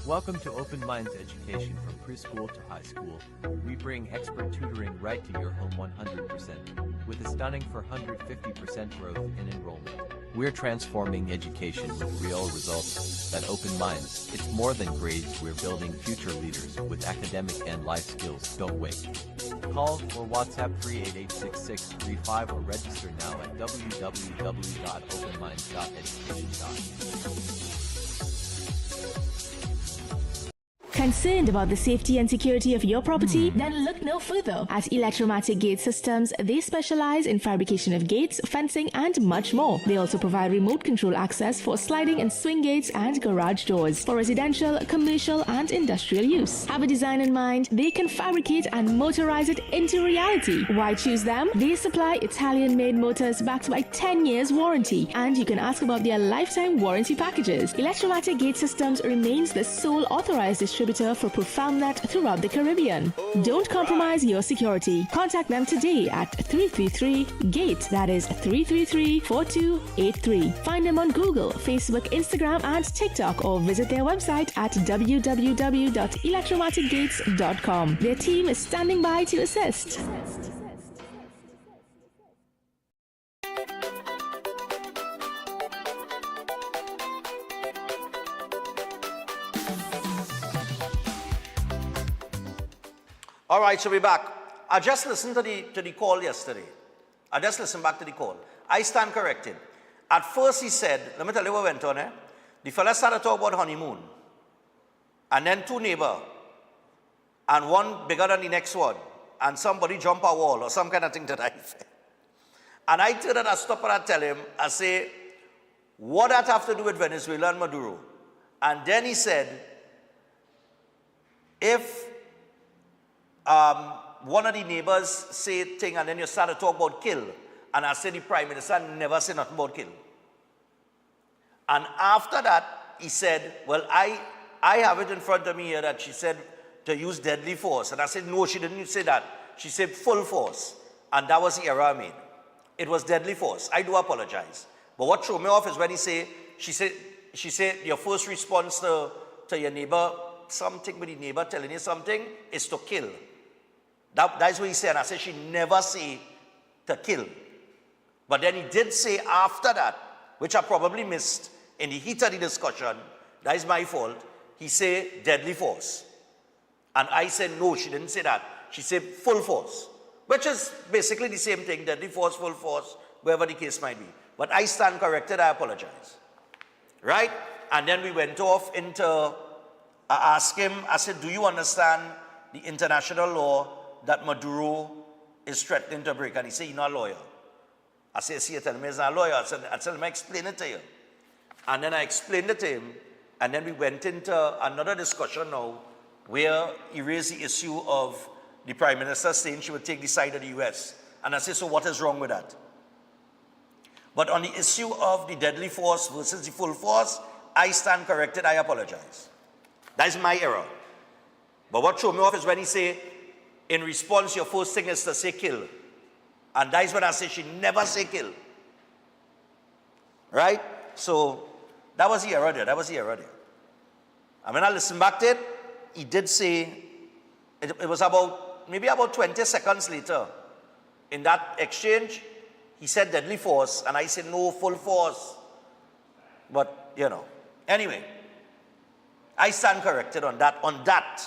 Speaker 6: Welcome to Open Minds Education from preschool to high school. We bring expert tutoring right to your home 100%, with a stunning 450% growth in enrollment. We're transforming education with real results. At Open Minds, it's more than grades, we're building future leaders with academic and life skills. Don't wait. Call or WhatsApp 388-6635 or register now at www.openminds.education.com.
Speaker 19: Concerned about the safety and security of your property? Then look no further. At Electromatic Gate Systems, they specialize in fabrication of gates, fencing, and much more. They also provide remote control access for sliding and swing gates and garage doors for residential, commercial, and industrial use. Have a design in mind? They can fabricate and motorize it into reality. Why choose them? They supply Italian-made motors backed by 10 years warranty, and you can ask about their lifetime warranty packages. Electromatic Gate Systems remains the sole authorized distributor for ProfoundNet throughout the Caribbean. Don't compromise your security. Contact them today at 333-GATE. That is 333-4283. Find them on Google, Facebook, Instagram, and TikTok, or visit their website at www.electromaticgates.com. Their team is standing by to assist.
Speaker 1: All right, so we're back. I just listened to the call yesterday. I just listened back to the call. I stand corrected. At first he said, let me tell you what went on, eh? The fella started talking about honeymoon. And then two neighbors. And one bigger than the next one. And somebody jump a wall or some kind of thing that I said. And I turned and I stopped and I tell him, I say, what that have to do with Venezuela and Maduro? And then he said, if one of the neighbors say thing and then you start to talk about kill, and I say the Prime Minister never say nothing about kill. And after that, he said, well, I have it in front of me here that she said to use deadly force. And I said, no, she didn't say that. She said full force. And that was the error I made. It was deadly force. I do apologize. But what threw me off is when she said your first response to your neighbor, something with the neighbor telling you something, is to kill. That's what he said. And I said she never say to kill. But then he did say after that, which I probably missed in the heat of the discussion, that is my fault, he said deadly force. And I said no, she didn't say that. She said full force, which is basically the same thing, deadly force, full force, wherever the case might be. But I stand corrected, I apologize. Right? And then we went off into, I asked him, I said, do you understand the international law that Maduro is threatening to break? And he said, you're not a lawyer. I said, see, you tell me he's not a lawyer. I said, let me explain it to you. And then I explained it to him, and then we went into another discussion now where he raised the issue of the Prime Minister saying she would take the side of the US. And I said, so what is wrong with that? But on the issue of the deadly force versus the full force, I stand corrected, I apologize. That is my error. But what threw me off is when he say, in response, your first thing is to say kill. And that is when I say she never say kill. Right? So, that was the error there. That was the error there. And when I listened back to it, he did say, it was maybe about 20 seconds later, in that exchange, he said deadly force, and I said no, full force. But, you know, anyway, I stand corrected on that. On that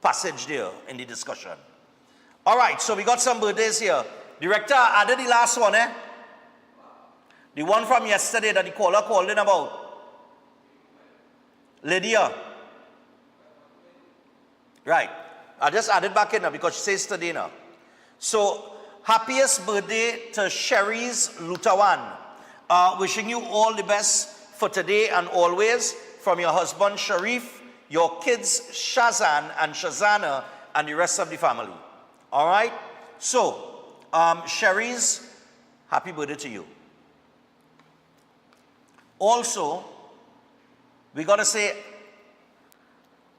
Speaker 1: passage there in the discussion. All right, so we got some birthdays here. Director, added the last one, eh? The one from yesterday that the caller called in about. Lydia. Right. I just added back in now because she says today now. So, happiest birthday to Sherry's Lutawan. Wishing you all the best for today and always from your husband Sharif, your kids Shazan and Shazana, and the rest of the family. All right? So, Sherry's, happy birthday to you. Also, we got to say,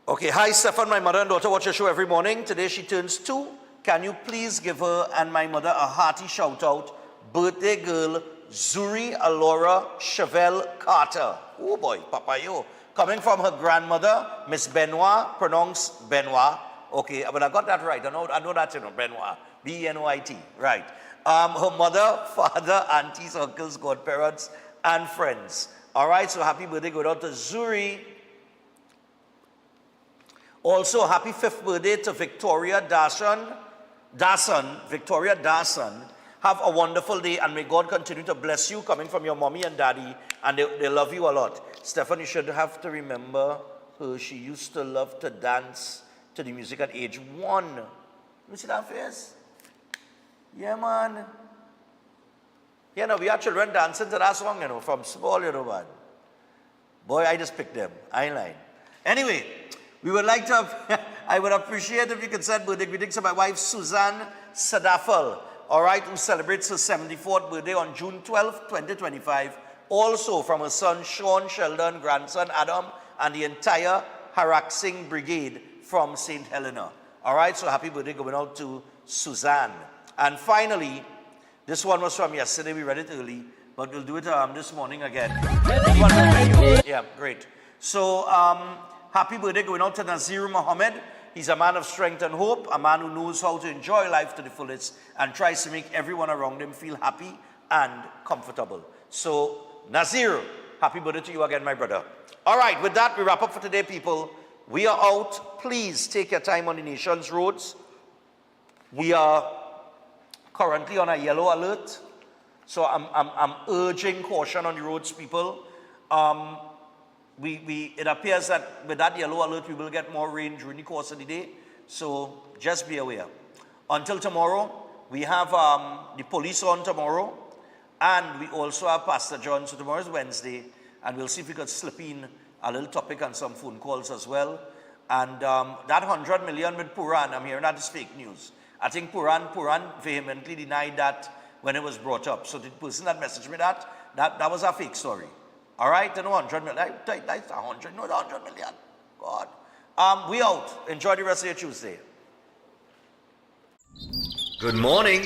Speaker 1: okay, hi Stefan, my mother and daughter watch your show every morning. Today she turns 2. Can you please give her and my mother a hearty shout out? Birthday girl, Zuri Alora Chevelle Carter. Oh boy, Papa yo. Coming from her grandmother, Miss Benoit, pronounced Benoit. Okay, but I got that right. I know that, you know, Benoit. B-E-N-O-I-T, right. Her mother, father, aunties, uncles, godparents, and friends. All right, so happy birthday go out to Zuri. Also, happy 5th birthday to Victoria Victoria Dawson. Have a wonderful day, and may God continue to bless you, coming from your mommy and daddy, and they love you a lot. Stefan, you should have to remember her. She used to love to dance to the music at age 1. You see that face? Yeah, man. You know, we had children dancing to that song, you know, from small, you know, man. Boy, I just picked them. I ain't lying. Anyway, we would like to, I would appreciate if you could send birthday greetings to my wife, Suzanne Sadafel, all right, who celebrates her 74th birthday on June 12th, 2025. Also from her son, Sean Sheldon, grandson, Adam, and the entire Haraxing Brigade from St. Helena. All right, so happy birthday going out to Suzanne. And finally, this one was from yesterday. We read it early, but we'll do it this morning again. Yeah, great. So, happy birthday going out to Nazir Muhammad. He's a man of strength and hope, a man who knows how to enjoy life to the fullest and tries to make everyone around him feel happy and comfortable. So, Nazir, happy birthday to you again, my brother. All right, with that, we wrap up for today, people. We are out. Please take your time on the nation's roads. We are currently on a yellow alert, so I'm urging caution on the roads, people. It appears that with that yellow alert, we will get more rain during the course of the day, so just be aware. Until tomorrow, we have the police on tomorrow, and we also have Pastor John, so tomorrow is Wednesday, and we'll see if we could slip in a little topic and some phone calls as well. And that 100 million with Puran, I'm hearing that is fake news. I think Puran vehemently denied that when it was brought up. So the person that messaged me that was a fake story. All right, no 100 million. That's 100, no 100 million. God. We out. Enjoy the rest of your Tuesday. Good morning.